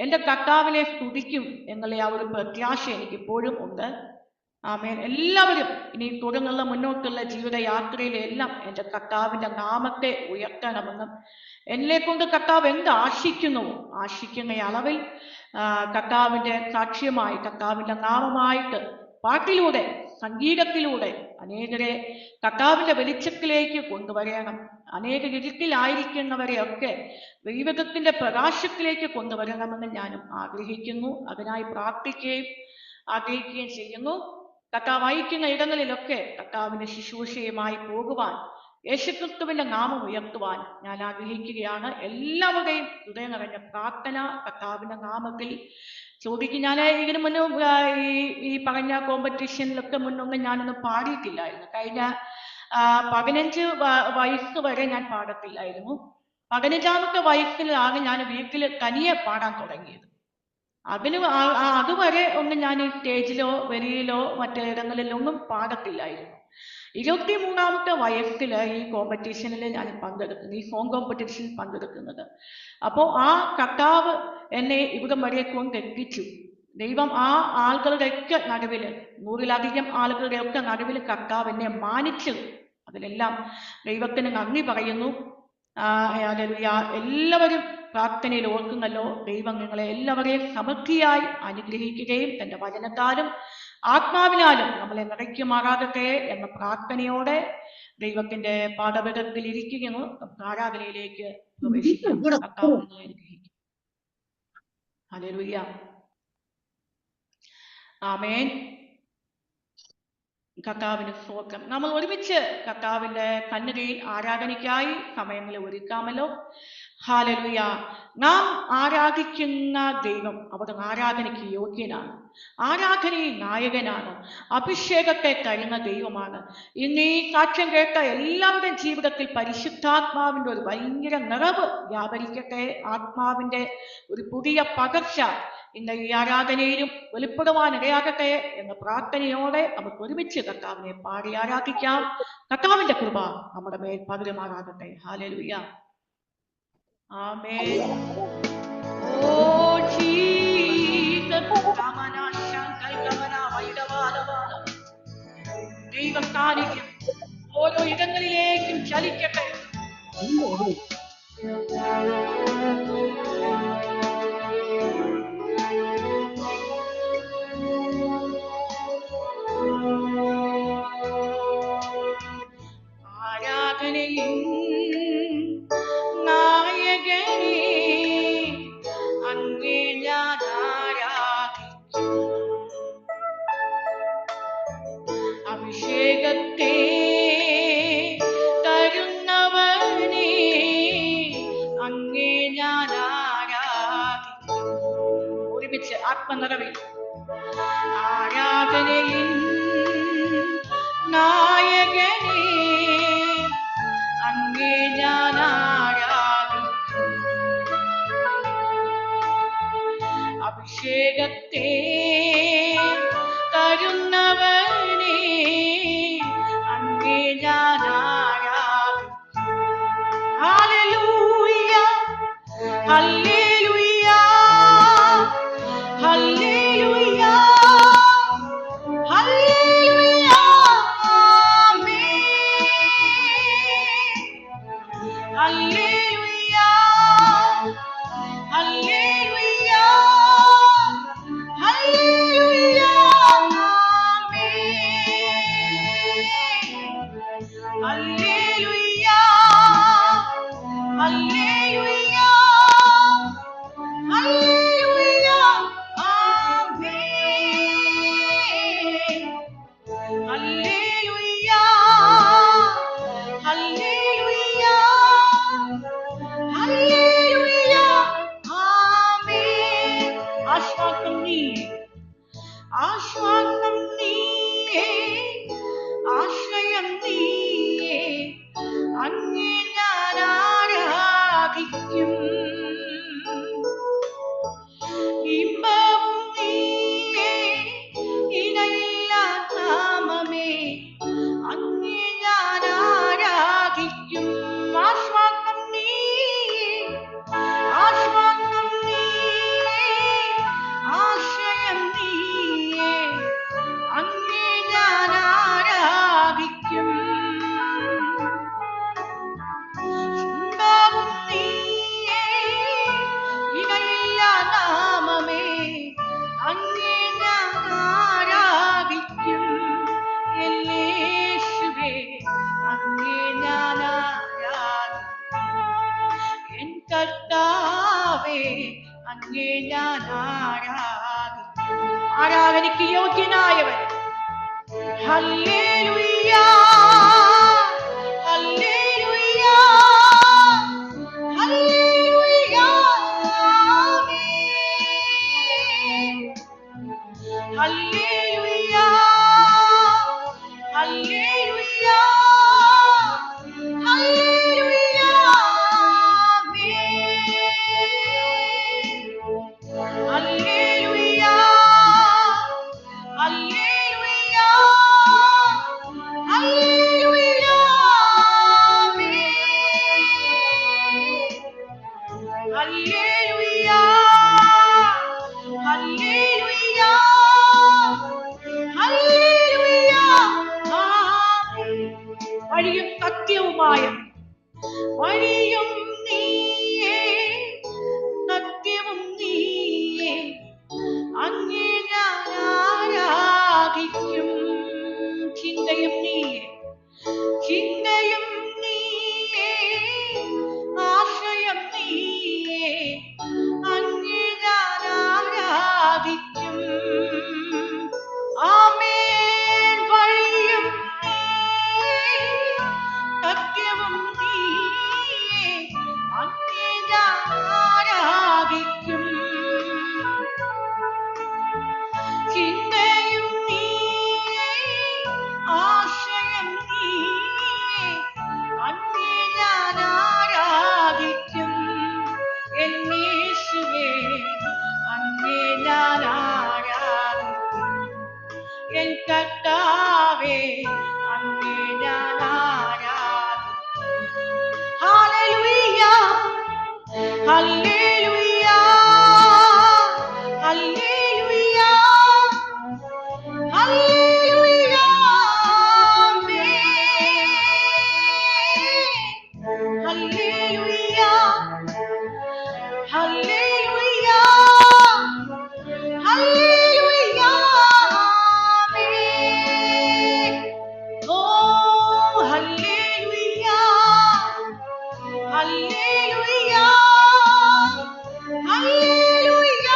എൻ്റെ കർത്താവിനെ സ്തുതിക്കും എന്നുള്ള ആ ഒരു പ്രത്യാശ എനിക്കിപ്പോഴും ഉണ്ട്. ആമേൻ. എല്ലാവരും ഇനി തുടർന്നുള്ള മുന്നോട്ടുള്ള ജീവിതയാത്രയിലെല്ലാം എൻ്റെ കർത്താവിന്റെ നാമത്തെ ഉയർത്തണമെന്നും എന്നെ കൊണ്ട് കർത്താവ് എന്ത് ആശിക്കുന്നുവോ ആശിക്കുന്ന അളവിൽ കർത്താവിന്റെ സാക്ഷ്യമായി, കർത്താവിന്റെ നാമമായിട്ട് പാട്ടിലൂടെ സംഗീതത്തിലൂടെ അനേകരെ കർത്താവിന്റെ വെളിച്ചത്തിലേക്ക് കൊണ്ടുവരണം. അനേക ഇരുട്ടിലായിരിക്കുന്നവരെയൊക്കെ ദൈവത്തിന്റെ പ്രകാശത്തിലേക്ക് കൊണ്ടുവരണമെന്ന് ഞാനും ആഗ്രഹിക്കുന്നു. അതിനായി പ്രാർത്ഥിക്കുകയും ആഗ്രഹിക്കുകയും ചെയ്യുന്നു. കർത്താവ് അയക്കുന്ന ഇടങ്ങളിലൊക്കെ കർത്താവിന്റെ ശുശ്രൂഷയുമായി പോകുവാൻ യേശുക്രിസ്തുവിന്റെ നാമം ഉയർത്തുവാൻ ഞാൻ ആഗ്രഹിക്കുകയാണ്. എല്ലാവരുടെയും ഹൃദയം നിറഞ്ഞ പ്രാർത്ഥന കർത്താവിന്റെ നാമത്തിൽ ചോദിക്കും. ഞാൻ ഇതിനു മുന്നും ഈ പറഞ്ഞ കോമ്പറ്റീഷനിലൊക്കെ മുന്നൊന്നും ഞാനൊന്നും പാടിയിട്ടില്ലായിരുന്നു. കഴിഞ്ഞ 15 വയസ്സ് വരെ ഞാൻ പാടത്തില്ലായിരുന്നു. 15ാമത്തെ വയസ്സിലാണ് ഞാൻ വീട്ടിൽ തനിയെ പാടാൻ തുടങ്ങിയത്. അതുവരെ ഒന്നും ഞാൻ ഈ സ്റ്റേജിലോ വെളിയിലോ മറ്റിടങ്ങളിലൊന്നും പാടത്തില്ലായിരുന്നു. 23ാമത്തെ വയസ്സിൽ ഈ കോമ്പറ്റീഷനിൽ ഞാൻ പങ്കെടുക്കുന്നത്, ഈ സോങ് കോമ്പറ്റീഷനിൽ പങ്കെടുക്കുന്നത്. അപ്പോൾ ആ കർത്താവ് എന്നെ ഇവിടം വരെ കൊണ്ടെത്തിച്ചു. ദൈവം ആ ആളുകളുടെയൊക്കെ നടുവിൽ, 100-ലധികം ആളുകളുടെയൊക്കെ നടുവിൽ കർത്താവ് എന്നെ മാനിച്ചു. അതിലെല്ലാം ദൈവത്തിന് നന്ദി പറയുന്നു. എല്ലാവരും പ്രാർത്ഥനയിൽ ഓർക്കുന്നല്ലോ. ദൈവം നിങ്ങളെ എല്ലാവരെയും സമൃദ്ധിയായി അനുഗ്രഹിക്കുകയും തന്റെ വചനത്താലും ആത്മാവിനാലും നമ്മളെ നിറയ്ക്കുമാറാകട്ടെ എന്ന പ്രാർത്ഥനയോടെ ദൈവത്തിന്റെ പാദപീഠത്തിൽ ഇരിക്കുന്നു. ആരാധനയിലേക്ക് പ്രവേശിക്കാം. കർത്താവ് നിങ്ങളെ അനുഗ്രഹിക്കും. ഹല്ലേലൂയ. ആമേൻ. കർത്താവിന് സ്തോത്രം. നമ്മൾ ഒരുമിച്ച് കർത്താവിന്റെ സന്നിധിയിൽ ആരാധനയ്ക്കായി സമയങ്ങൾ ഒരുക്കാമല്ലോ. ഹല്ലേലൂയ. നാം ആരാധിക്കുന്ന ദൈവം അവിടെ ആരാധനയ്ക്ക് യോഗ്യനാണ്, ആരാധനയിൽ നായകനാണ്, അഭിഷേകത്തെ തരുന്ന ദൈവമാണ്. ഇന്ന് ഈ സാക്ഷ്യം കേട്ട എല്ലാവരുടെയും ജീവിതത്തിൽ പരിശുദ്ധാത്മാവിന്റെ ഒരു ഭയങ്കര നിറവ് വ്യാപരിക്കട്ടെ. ആത്മാവിന്റെ ഒരു പുതിയ പകർച്ച ഇന്ന് ഈ ആരാധനയിലും വെളിപ്പെടുവാൻ ഇടയാകട്ടെ എന്ന പ്രാർത്ഥനയോടെ നമുക്ക് ഒരുമിച്ച് കർത്താവിനെ പാടി ആരാധിക്കാം. കർത്താവിന്റെ കൃപ നമ്മുടെ മേൽ പകരുമാറാകട്ടെ. ഹല്ലേലൂയ. ആമേൻ. Oh Jesus. ദൈവ സാന്നിധ്യം ഓരോ ഇടങ്ങളിലേക്കും ചലിക്കട്ടെ. ആരാധനയിൽ നായകനെ അങ്ങേ ഞാൻ ആരാധിക്കും. അഭിഷേകത്തെ തരുന്നവനെ അങ്ങേ ഞാൻ ആരാധിക്കും. ഒരുമിച്ച് ആത്മനിറവിൽ ആരാധനയിൽ നായകനെ അങ്ങേ ഞാൻ ആരാധിക്കും. അഭിഷേകത്തെ തരുന്നവനെ അങ്ങേ ഞാൻ ആരാധിക്കും. ഹല്ലേലൂയ, ഹല്ലേലൂയ, ഹല്ലേലൂയ, hallelujah. Hallelujah, hallelujah, hallelujah, amen. Hallelujah, hallelujah, hallelujah, amen. Hallelujah, hallelujah, hallelujah, amen. ആശ്വാസം നീയേ, ആശ്വാസം നീയേ, ആശ്രയം നീയേ, അങ്ങേ ഞാൻ ആരാധിക്കും. ഇമ്പവും നീയേ, ഇണയില്ലാ നാമമേ, അങ്ങേ ഞാൻ ആരാധിക്കും. ആശ്വാസം നീയേ, ആശ്വാസം നീയേ, ആശ്രയം നീയേ, അങ്ങേ ഞാൻ ആരാധിക്കും. ഇമ്പവും നീയേ, ഇണയില്ലാ നാമമേ, അങ്ങേ ഞാൻ ആരാധിക്കും. യേശുവേ, അങ്ങേ ഞാൻ ആരാധിക്കും. എൻ കർത്താവേ, അങ്ങേ ഞാൻ ആരാധിക്കും. ആരാധനയ്ക്ക് യോഗ്യനായവൻ. ഹല്ലേലൂയ, ഹല്ലേലൂയ. ഹല്ലേലൂയ, ഹല്ലേലൂയ, ഹല്ലേലൂയ, ഹല്ലേലൂയ, ഹല്ലേലൂയ, ഹല്ലേലൂയ, ഹല്ലേലൂയ, ഹല്ലേലൂയ. വഴിയും സത്യവുമായ വഴിയും നീയേ, സത്യവും നീയേ, അങ്ങേ ഞാൻ ആരാധിക്കും. ചിന്തയും നീയേ, ചിന്തയും നീയേ, ആശ്രയം നീയേ, അങ്ങേ ഞാൻ ആരാധിക്കും. ആമേൻ. വഴിയും നീയേ, സത്യവും നീയേ, അങ്ങേ ഞാൻ ആരാധിക്കും. ചിന്തയും നീയേ, ആശ്രയം നീയേ, അങ്ങേ ഞാൻ ആരാധിക്കും. എൻ യേശുവേ, അങ്ങേ ഞാൻ ആരാധിക്കും. എൻ കർത്താവേ, അങ്ങേ ഞാൻ ആരാധിക്കും. ഹല്ലേലൂയ, ഹല്ലേലൂയ, ഹല്ലേലൂയ, ഹല്ലേലൂയ, ഹല്ലേലൂയ, ഹല്ലേലൂയ, ഹല്ലേലൂയ, ഓ ഹല്ലേലൂയ, ഹല്ലേലൂയ, ഹല്ലേലൂയ,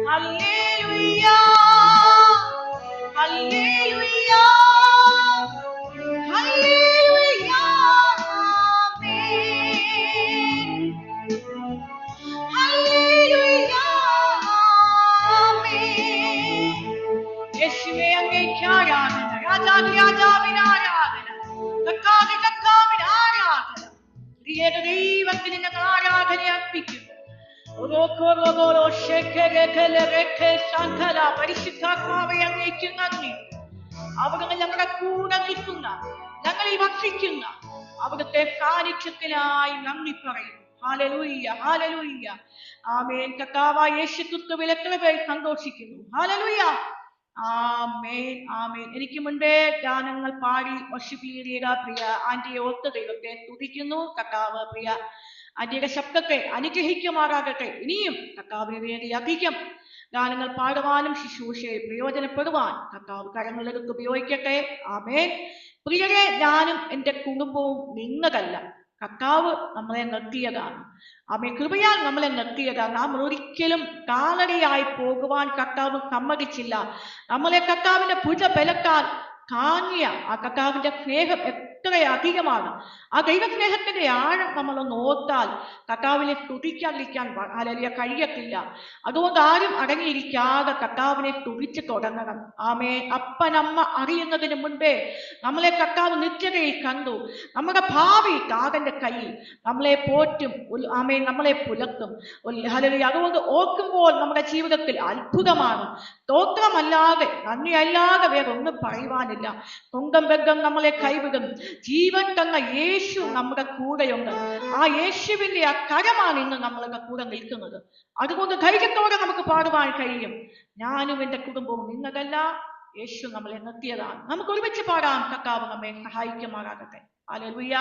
ഹല്ലേലൂയ, ഹല്ലേലൂയ, ഹല്ലേലൂയ, ഹല്ലേലൂയ, യേശുവേ അങ്ങേക്ക് ആരാധന, രാജാതി രാജാവിന് ആരാധന, കർത്താവി കർത്താവിന് ആരാധന. ഏക ദൈവത്തിന് ഞങ്ങൾ ആരാധന അർപ്പിക്കുന്നു. പരിശുദ്ധാത്മാവെ അങ്ങേക്ക് നന്ദി. അവിടുന്ന് ഞങ്ങളുടെ കൂടെ നിൽക്കുന്ന, ഞങ്ങളെ ഭക്ഷിക്കുന്ന അവിടുത്തെ സാന്നിധ്യത്തിനായി നന്ദി പറയുന്നു. ഹല്ലേലൂയ, ഹല്ലേലൂയ, ആമേൻ. കർത്താവായ യേശുക്രിസ്തുവിൽ എത്ര പേർ സന്തോഷിക്കുന്നു. ഹല്ലേലൂയ, ആമേൻ, ആമേൻ. എനിക്ക് മുൻപേ ഗാനങ്ങൾ പാടി വർഷിപ്പിയ പ്രിയ ആന്റിയെ ഓർത്ത് ദൈവത്തെ സ്തുതിക്കുന്നു. കർത്താവ് പ്രിയ ആന്റിയുടെ ശബ്ദത്തെ അനുഗ്രഹിക്കുമാറാകട്ടെ. ഇനിയും കർത്താവിന് വേണ്ടി അധികം ഗാനങ്ങൾ പാടുവാനും ശുശ്രൂഷയിൽ പ്രയോജനപ്പെടുവാൻ കർത്താവ് കരങ്ങളെടുത്ത് ഉപയോഗിക്കട്ടെ. ആമേൻ. പ്രിയരെ, ഞാനും എൻ്റെ കുടുംബവും നിന്നതല്ല, കർത്താവ് നമ്മളെ നിർത്തിയതാണ്. ആമേൻ. കൃപയാൽ നമ്മളെ നിർത്തിയതാണ്. നാം ഒരിക്കലും കാലടിയായി പോകുവാൻ കർത്താവ് സമ്മതിച്ചില്ല. നമ്മളെ കർത്താവിന്റെ ഭുജബലത്താൽ താങ്ങിയ ആ കർത്താവിന്റെ സ്നേഹം എത്ര അധികമാണ്. ആ ദൈവസ്നേഹത്തിന്റെ ആഴം നമ്മളൊന്ന് ഓർത്താൽ കർത്താവിനെ സ്തുതിക്കാതിരിക്കാൻ ഹല്ലേലൂയ കഴിയത്തില്ല. അതുകൊണ്ട് ആരും അടങ്ങിയിരിക്കാതെ കർത്താവിനെ സ്തുതിച്ച് തുടങ്ങണം. ആമേൻ. അപ്പനമ്മ അറിയുന്നതിന് മുൻപേ നമ്മളെ കർത്താവ് നിത്യതയിൽ കണ്ടു. നമ്മുടെ ഭാവി താതന്റെ കയ്യിൽ. നമ്മളെ പോറ്റും, ആമേൻ, നമ്മളെ പുലർത്തും. ഹല്ലേലൂയ. അതുകൊണ്ട് ഓർക്കുമ്പോൾ നമ്മുടെ ജീവിതത്തിൽ അത്ഭുതമാണ്. സ്തോത്രമല്ലാതെ, നന്ദിയല്ലാതെ വേറെ ഒന്നും പറയുവാനില്ല. സ്വന്തം ബന്ധം നമ്മളെ കൈവിടും. ജീവൻ തന്ന യേശു നമ്മുടെ കൂടെയുണ്ട്. ആ യേശുവിന്റെ ആ കരമാണ് ഇന്ന് നമ്മളുടെ കൂടെ നിൽക്കുന്നത്. അതുകൊണ്ട് ധൈര്യത്തോടെ നമുക്ക് പാടുവാൻ കഴിയും. ഞാനും എൻ്റെ കുടുംബവും നിന്നതല്ല, യേശു നമ്മളെ നിർത്തിയതാണ്. നമുക്ക് ഒരുമിച്ച് പാടാം. കർത്താവ് നമ്മെ സഹായിക്കുമാറാകട്ടെ. ഹല്ലേലൂയ.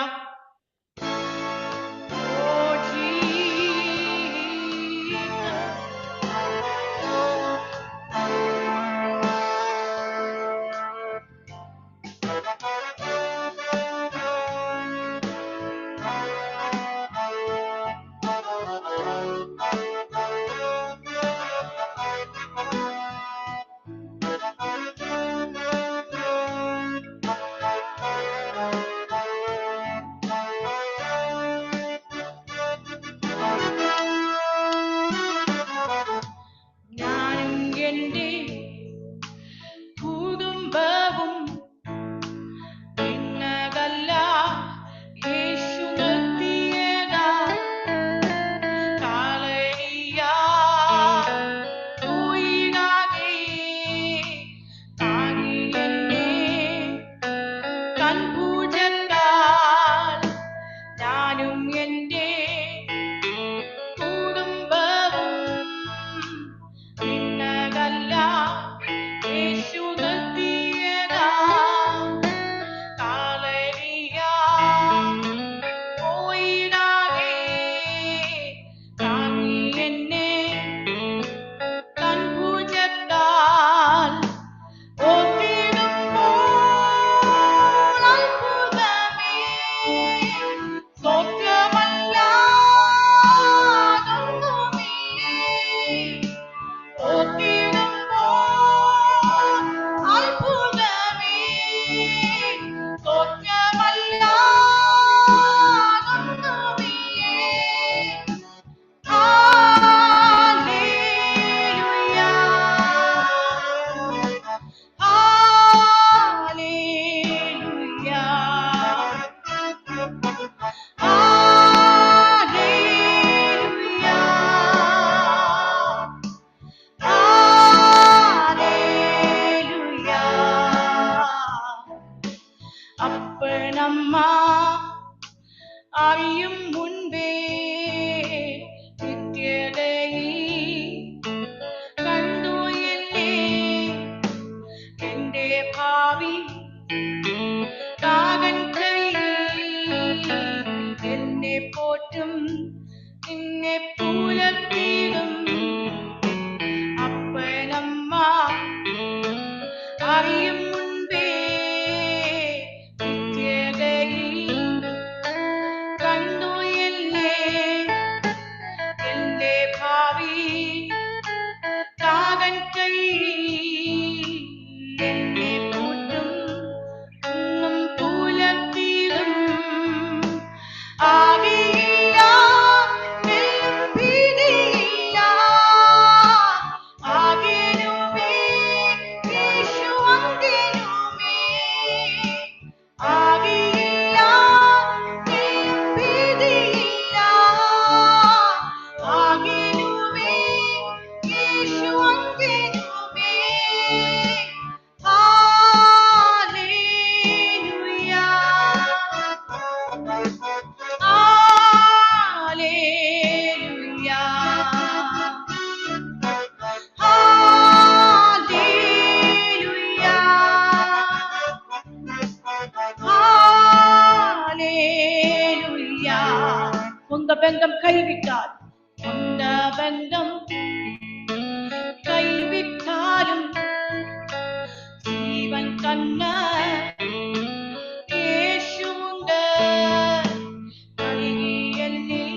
തന്ന യേശുണ്ട് കഴുകിയെന്നിൽ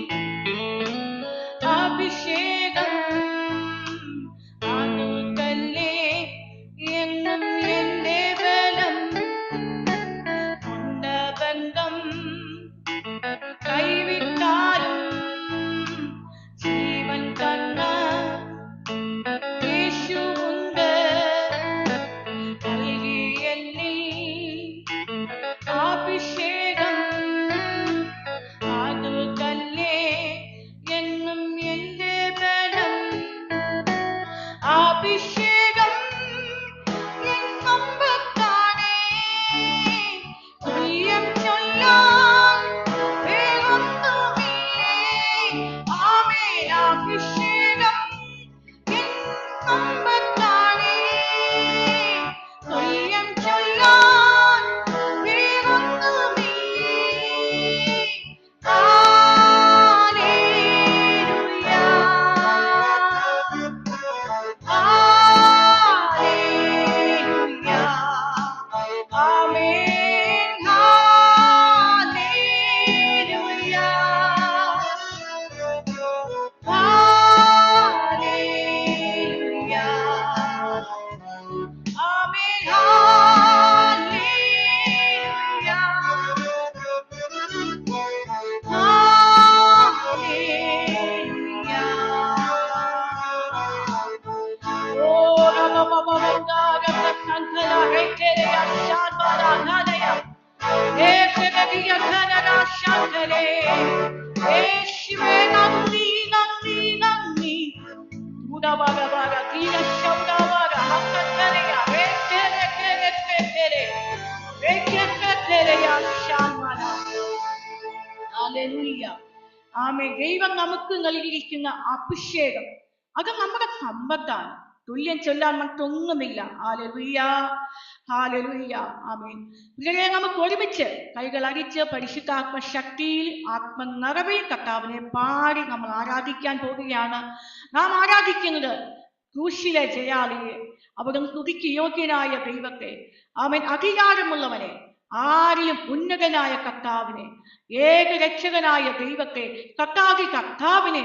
അഭിഷേകം അതുതന്നെ എന്നും എന്റെ ബലം ബന്ധം കൈവിട്ടാലും ജീവൻ തന്ന യേശുണ്ട് കഴുകിയെന്നിൽ അഭിഷേകം അതുതന്നെ എന്നും എന്റെ ബലം അഭിഷേകം എൻ സമ്പത്താണേ തുല്യം ചൊല്ലാൻ വേറൊന്നുമില്ലേ ആമേൻ അഭിഷേകം എൻ സമ്പത്താണേ തുല്യം ചൊല്ലാൻ വേറൊന്നുമില്ലേ ഹല്ലേലൂയ ഹല്ലേലൂയ ആമേൻ ഹല്ലേലൂയ ഹല്ലേലൂയ ആമേൻ ഹല്ലേലൂയ ആമേൻ. ദൈവം നമുക്ക് നൽകിയിരിക്കുന്ന അഭിഷേകം അത് നമ്മുടെ സമ്പത്താണ്. തുല്യം ചൊല്ലാൻ മറ്റൊന്നുമില്ല. ഹല്ലേലൂയ ഹല്ലേലൂയ ആമേൻ. ഇതിനെ നമുക്ക് ഒരുമിച്ച് കൈകൾ അടിച്ച് പരിശുദ്ധാത്മ ശക്തിയിൽ ആത്മനിറവിൽ കർത്താവിനെ പാടി നമ്മൾ ആരാധിക്കാൻ പോവുകയാണ്. നാം ആരാധിക്കുന്നത് ക്രൂശിലെ ജയാളിയെ, അവിടുന്ന് സ്തുതിക്ക് യോഗ്യനായ ദൈവത്തെ, ആമേൻ, അധികാരമുള്ളവനെ, ആരിലും ഉന്നതനായ കർത്താവിനെ, ഏകരക്ഷകനായ ദൈവത്തെ, കർത്താവിനെ,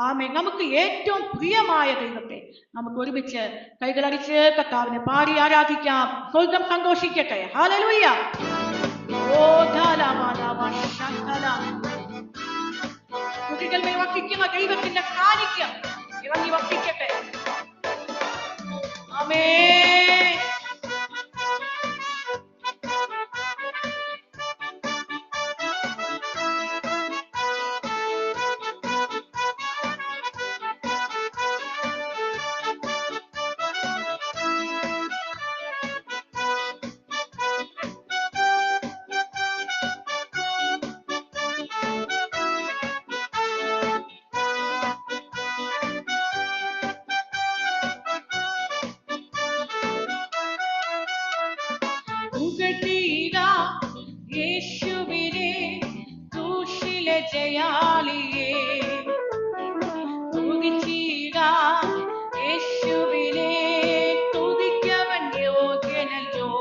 ആമേൻ, നമുക്ക് ഏറ്റവും പ്രിയമായ ദൈവത്തെ നമുക്ക് ഒരുമിച്ച് കൈകളടിച്ച് കർത്താവിനെ പാടി ആരാധിക്കാം. സ്വർഗം സന്തോഷിക്കട്ടെ. ഹല്ലേലൂയ. ഓ കുട്ടികൾ വർദ്ധിക്കുന്ന ദൈവത്തിന്റെ സാന്നിധ്യം ഇറങ്ങി വർദ്ധിക്കട്ടെ. ആമേൻ. യേശുവിനെ ക്രൂശിലെ ജയാളിയെ തുതിച്ചീട, യേശുവിനെ തുതിക്കവൻ യോഗ്യനല്ലോ.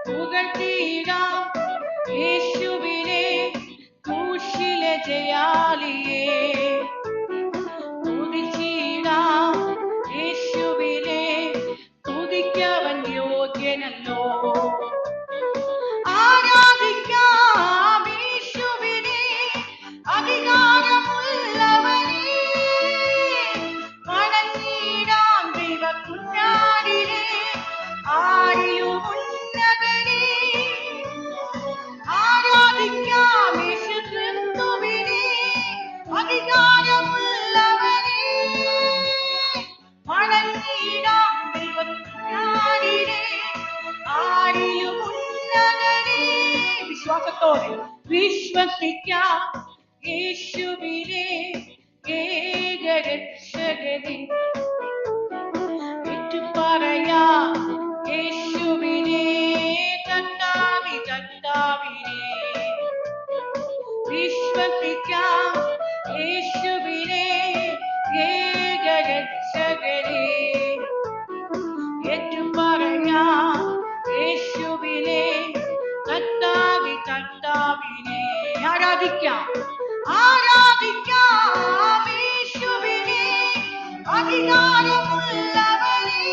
പുകഴ്ത്തീട യേശുവിനെ ക്രൂശിലെ ജയാളിയെ തുതിച്ചീട, യേശുവിനെ തുതിക്കവൻ യോഗ്യനല്ലോ. ആരാധിക്കാം യേശുവിനെ അധികാരമുള്ളവനെ, വണങ്ങിടാം ദൈവകുഞ്ഞാടിനെ, ആരിലും ഉന്നതനെ. ആരാധിക്കാം യേശുക്രിസ്തുവിനെ അധികാരമുള്ളവനെ, വണങ്ങിടാം ദൈവകുഞ്ഞാടിനെ, ആരിലും ഉന്നതനെ. വിശ്വാസത്തോടെ വിശ്വസിക്കാം യേശുവിനെ ഏകരക്ഷകനെ, ഏറ്റുപറയാം യേശുവിനെ കർത്താവിനെ. വിശ്വസിക്കാം യേശുവിനെ ഏകരക്ഷകനെ, ഏറ്റുപറയാം ആരാധിക്കാം ആരാധിക്കാം യേശുവിനെ അധികാരമുള്ളവനെ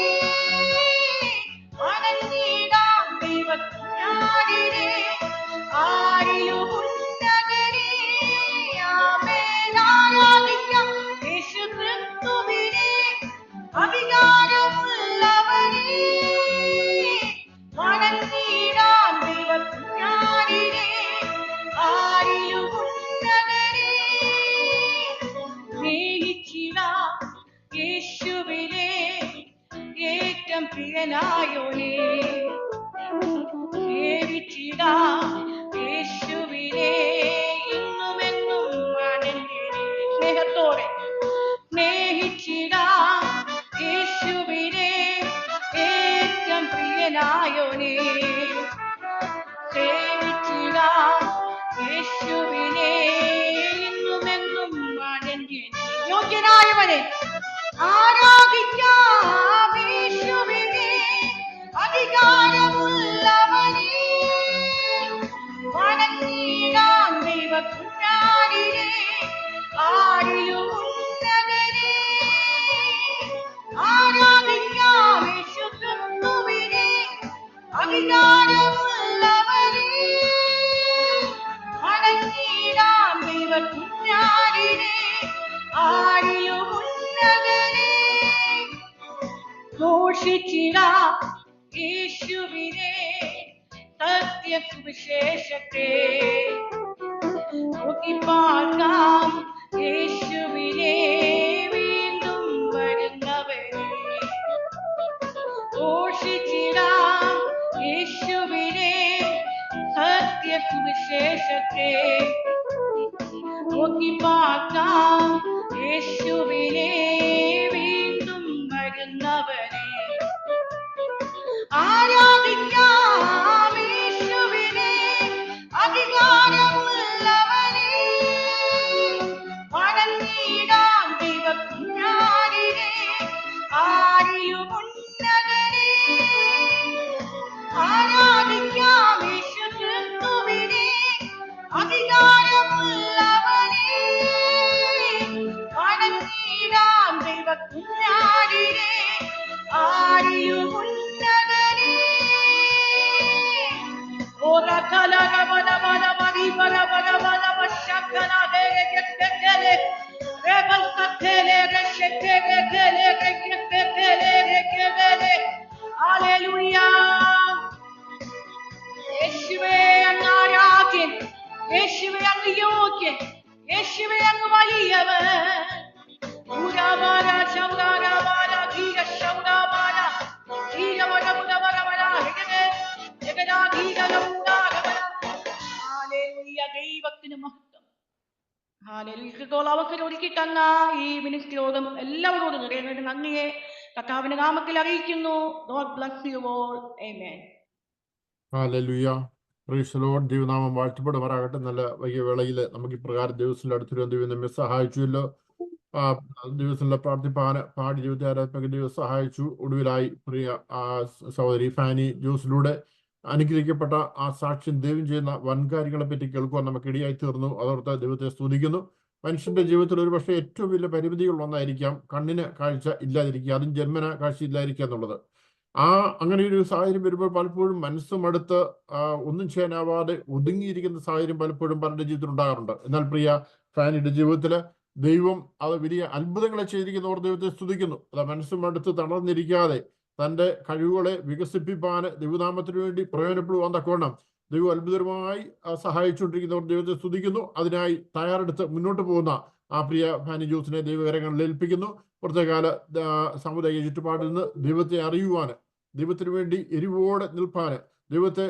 വണങ്ങിടാം ദൈവജ്ഞാനിനെ ആരിലും ഉന്നതനെ ആമേൻ ആരാധിക്കാം യേശുക്രിസ്തുവിനെ അധികാരമുള്ളവനെ വണങ്ങിടാം ദൈവജ്ഞാനിനെ ആരിലും ഉന്നതനെ സ്നേഹിച്ചിടാം യേശുവിനെ ഏറ്റവും പ്രിയനായോനെ സേവിച്ചിടാം യേശുവിനെ ഇന്നുമെന്നും അനന്യനെ സ്നേഹത്തോടെ സ്നേഹിച്ചിടാം യേശുവിനെ ഏറ്റവും പ്രിയനായോനെ സേവിച്ചിടാം യേശുവിനെ ഇന്നുമെന്നും അനന്യനെ യോഗ്യനായവനെ ആരാധിക്കാം യേശുവിനെ അധികാരമുള്ളവനെ വണങ്ങിടാം ദൈവജ്ഞാനിനെ ആരിലും ഉന്നതനെ ആരാധിക്കാം യേശുക്രിസ്തുവിനെ അധികാരമുള്ളവനെ വണങ്ങിടാം ദൈവജ്ഞാനിനെ ആരിലും ഉന്നതനെ ഘോഷിച്ചിടാം യേശുവിനെ സത്യസുവിശേഷത്തെ നോക്കിപ്പാർക്കാം യേശുവിനെ വീണ്ടും വരുന്നവരെ ഘോഷിച്ചിടാം യേശുവിനെ സത്യസുവിശേഷത്തെ നോക്കിപ്പാർക്കാം യേശുവിനെ വീണ്ടും വരുന്നവരെ ആരാധിക്കാം യേശുവിനെ അധികാരമുള്ളവനെ വണങ്ങിടാം ദൈവജ്ഞാനിനെ ആരിലും ഉന്നതനെ ആരാധിക്കാം യേശുക്രിസ്തുവിനെ അധികാരമുള്ളവനെ വണങ്ങിടാം ദൈവജ്ഞാനിനെ ആരിലും ഉന്നതനെ യേശുവേ അങ്ങ് ആരാധ്യൻ യേശുവേ അങ്ങ് യോഗ്യൻ യേശുവേ അങ്ങ് വലിയവൻ ദൈവത്തിന് മഹത്വം. അവസരം ഒരുക്കി തന്ന ഈ മിനിസ്ട്രി യോഗം എല്ലാവരോടും നിറയുന്നതിന് നന്ദിയെ കർത്താവിന്റെ നാമത്തിൽ അറിയിക്കുന്നു. God bless you all. Amen. Hallelujah. Praise the Lord. ദൈവനാമം വാഴ്ത്തപ്പെടുമാറാകട്ടെ. നല്ല വൈകിയ വേളയിൽ നമുക്ക് ഇപ്രകാരം ദിവസത്തിന്റെ അടുത്തൊരു ദൈവം നമ്മെ സഹായിച്ചുവല്ലോ. ദിവസങ്ങളിലെ പ്രാർത്ഥിപ്പാന് പാടി ജീവിത ആരാധനയ്ക്ക് ദൈവം സഹായിച്ചു. ഒടുവിലായി പ്രിയ സഹോദരി ഫാനി ജോസിലൂടെ അനുഗ്രഹിക്കപ്പെട്ട ആ സാക്ഷ്യം ദൈവം ചെയ്യുന്ന വൻകാര്യങ്ങളെ പറ്റി കേൾക്കുവാൻ നമുക്ക് ഇടയായി തീർന്നു. അതോർത്ത് ദൈവത്തെ സ്തുതിക്കുന്നു. മനുഷ്യന്റെ ജീവിതത്തിൽ ഒരു പക്ഷേ ഏറ്റവും വലിയ പരിമിതികളൊന്നായിരിക്കാം കണ്ണിന് കാഴ്ച ഇല്ലാതിരിക്കുക, അതും ജന്മന കാഴ്ച ഇല്ലാതിരിക്കുക എന്നുള്ളത്. അങ്ങനെ ഒരു സാഹചര്യം വരുമ്പോൾ പലപ്പോഴും മനസ്സുമടുത്ത് ഒന്നും ചെയ്യാനാവാതെ ഒതുങ്ങിയിരിക്കുന്ന സാഹചര്യം പലപ്പോഴും പലരുടെ ജീവിതത്തിൽ ഉണ്ടാകാറുണ്ട്. എന്നാൽ പ്രിയ ഫാനിയുടെ ജീവിതത്തിൽ ദൈവം അത് വലിയ അത്ഭുതങ്ങളെ ചെയ്തിരിക്കുന്നവർ ദൈവത്തെ സ്തുതിക്കുന്നു. അത് മനസ്സുമടുത്ത് തളർന്നിരിക്കാതെ തൻ്റെ കഴിവുകളെ വികസിപ്പിക്കാൻ ദൈവനാമത്തിനു വേണ്ടി പ്രയോജനപ്പെടുവാൻ തക്കവണ്ണം ദൈവം അത്ഭുതകരമായി സഹായിച്ചുകൊണ്ടിരിക്കുന്നവർ ദൈവത്തെ സ്തുതിക്കുന്നു. അതിനായി തയ്യാറെടുത്ത് മുന്നോട്ട് പോകുന്ന ആ പ്രിയ ഫാനി ജോസിനെ ദൈവകരങ്ങളിൽ ഏൽപ്പിക്കുന്നു. പുറത്തേക്കാല സാമുദായിക ചുറ്റുപാടിൽ നിന്ന് ദൈവത്തെ അറിയുവാൻ, ദൈവത്തിനു വേണ്ടി എരിവോടെ നിൽപ്പാൻ, ദൈവത്തെ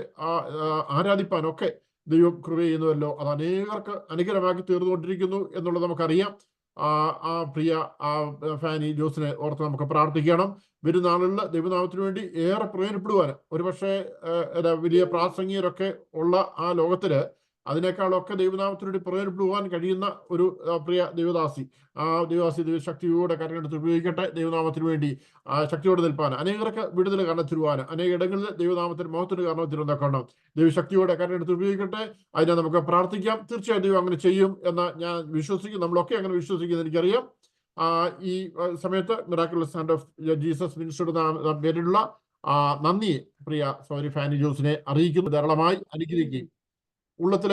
ആരാധിപ്പാനൊക്കെ ദൈവം കൃപ ചെയ്യുന്നുവല്ലോ. അത് അനേകർക്ക് അനുഗ്രഹമാക്കി തീർന്നുകൊണ്ടിരിക്കുന്നു എന്നുള്ളത് നമുക്കറിയാം. ആ പ്രിയ ഫാനി ജോസിനെ ഓർത്ത് നമുക്ക് പ്രാർത്ഥിക്കണം. വരുന്ന ആളുകളിൽ ദൈവനാമത്തിനു വേണ്ടി ഏറെ പ്രയോജനപ്പെടുവാൻ, ഒരുപക്ഷെ വലിയ പ്രാസംഗികരൊക്കെ ഉള്ള ആ ലോകത്തില് അതിനേക്കാളൊക്കെ ദൈവനാമത്തിന് വേണ്ടി പ്രയോജനപ്പെടുവാൻ കഴിയുന്ന ഒരു പ്രിയ ദൈവദാസി, ആ ദൈവദാസി ദൈവശക്തിയോടെ കരഞ്ഞെടുത്ത് ഉപയോഗിക്കട്ടെ. ദൈവനാമത്തിന് വേണ്ടി ശക്തിയോടെ നിൽപ്പാൻ, അനേകർക്ക് വിടുതൽ കാരണം തരുവാൻ, അനേക ഇടങ്ങളിൽ ദൈവനാമത്തിന് മഹത്വത്തിന് കാരണം തരുന്നൊക്കെ ദൈവശക്തിയോടെ കരഞ്ഞെടുത്ത് ഉപയോഗിക്കട്ടെ. അതിനെ നമുക്ക് പ്രാർത്ഥിക്കാം. തീർച്ചയായും ദൈവം അങ്ങനെ ചെയ്യും എന്ന് ഞാൻ വിശ്വസിക്കും. നമ്മളൊക്കെ അങ്ങനെ വിശ്വസിക്കുന്നത് എനിക്കറിയാം. ഈ സമയത്ത് മിറാക്കുലസ് ഹാൻഡ് ഓഫ് ജീസസ് മിനിസ്റ്ററുടെ പേരിലുള്ള നന്ദി പ്രിയ സഹോദരി ഫാനി ജോസിനെ അറിയിക്കുന്നു. ധാരാളമായി അനുഗ്രഹിക്കുകയും ഉള്ളത്തിലെ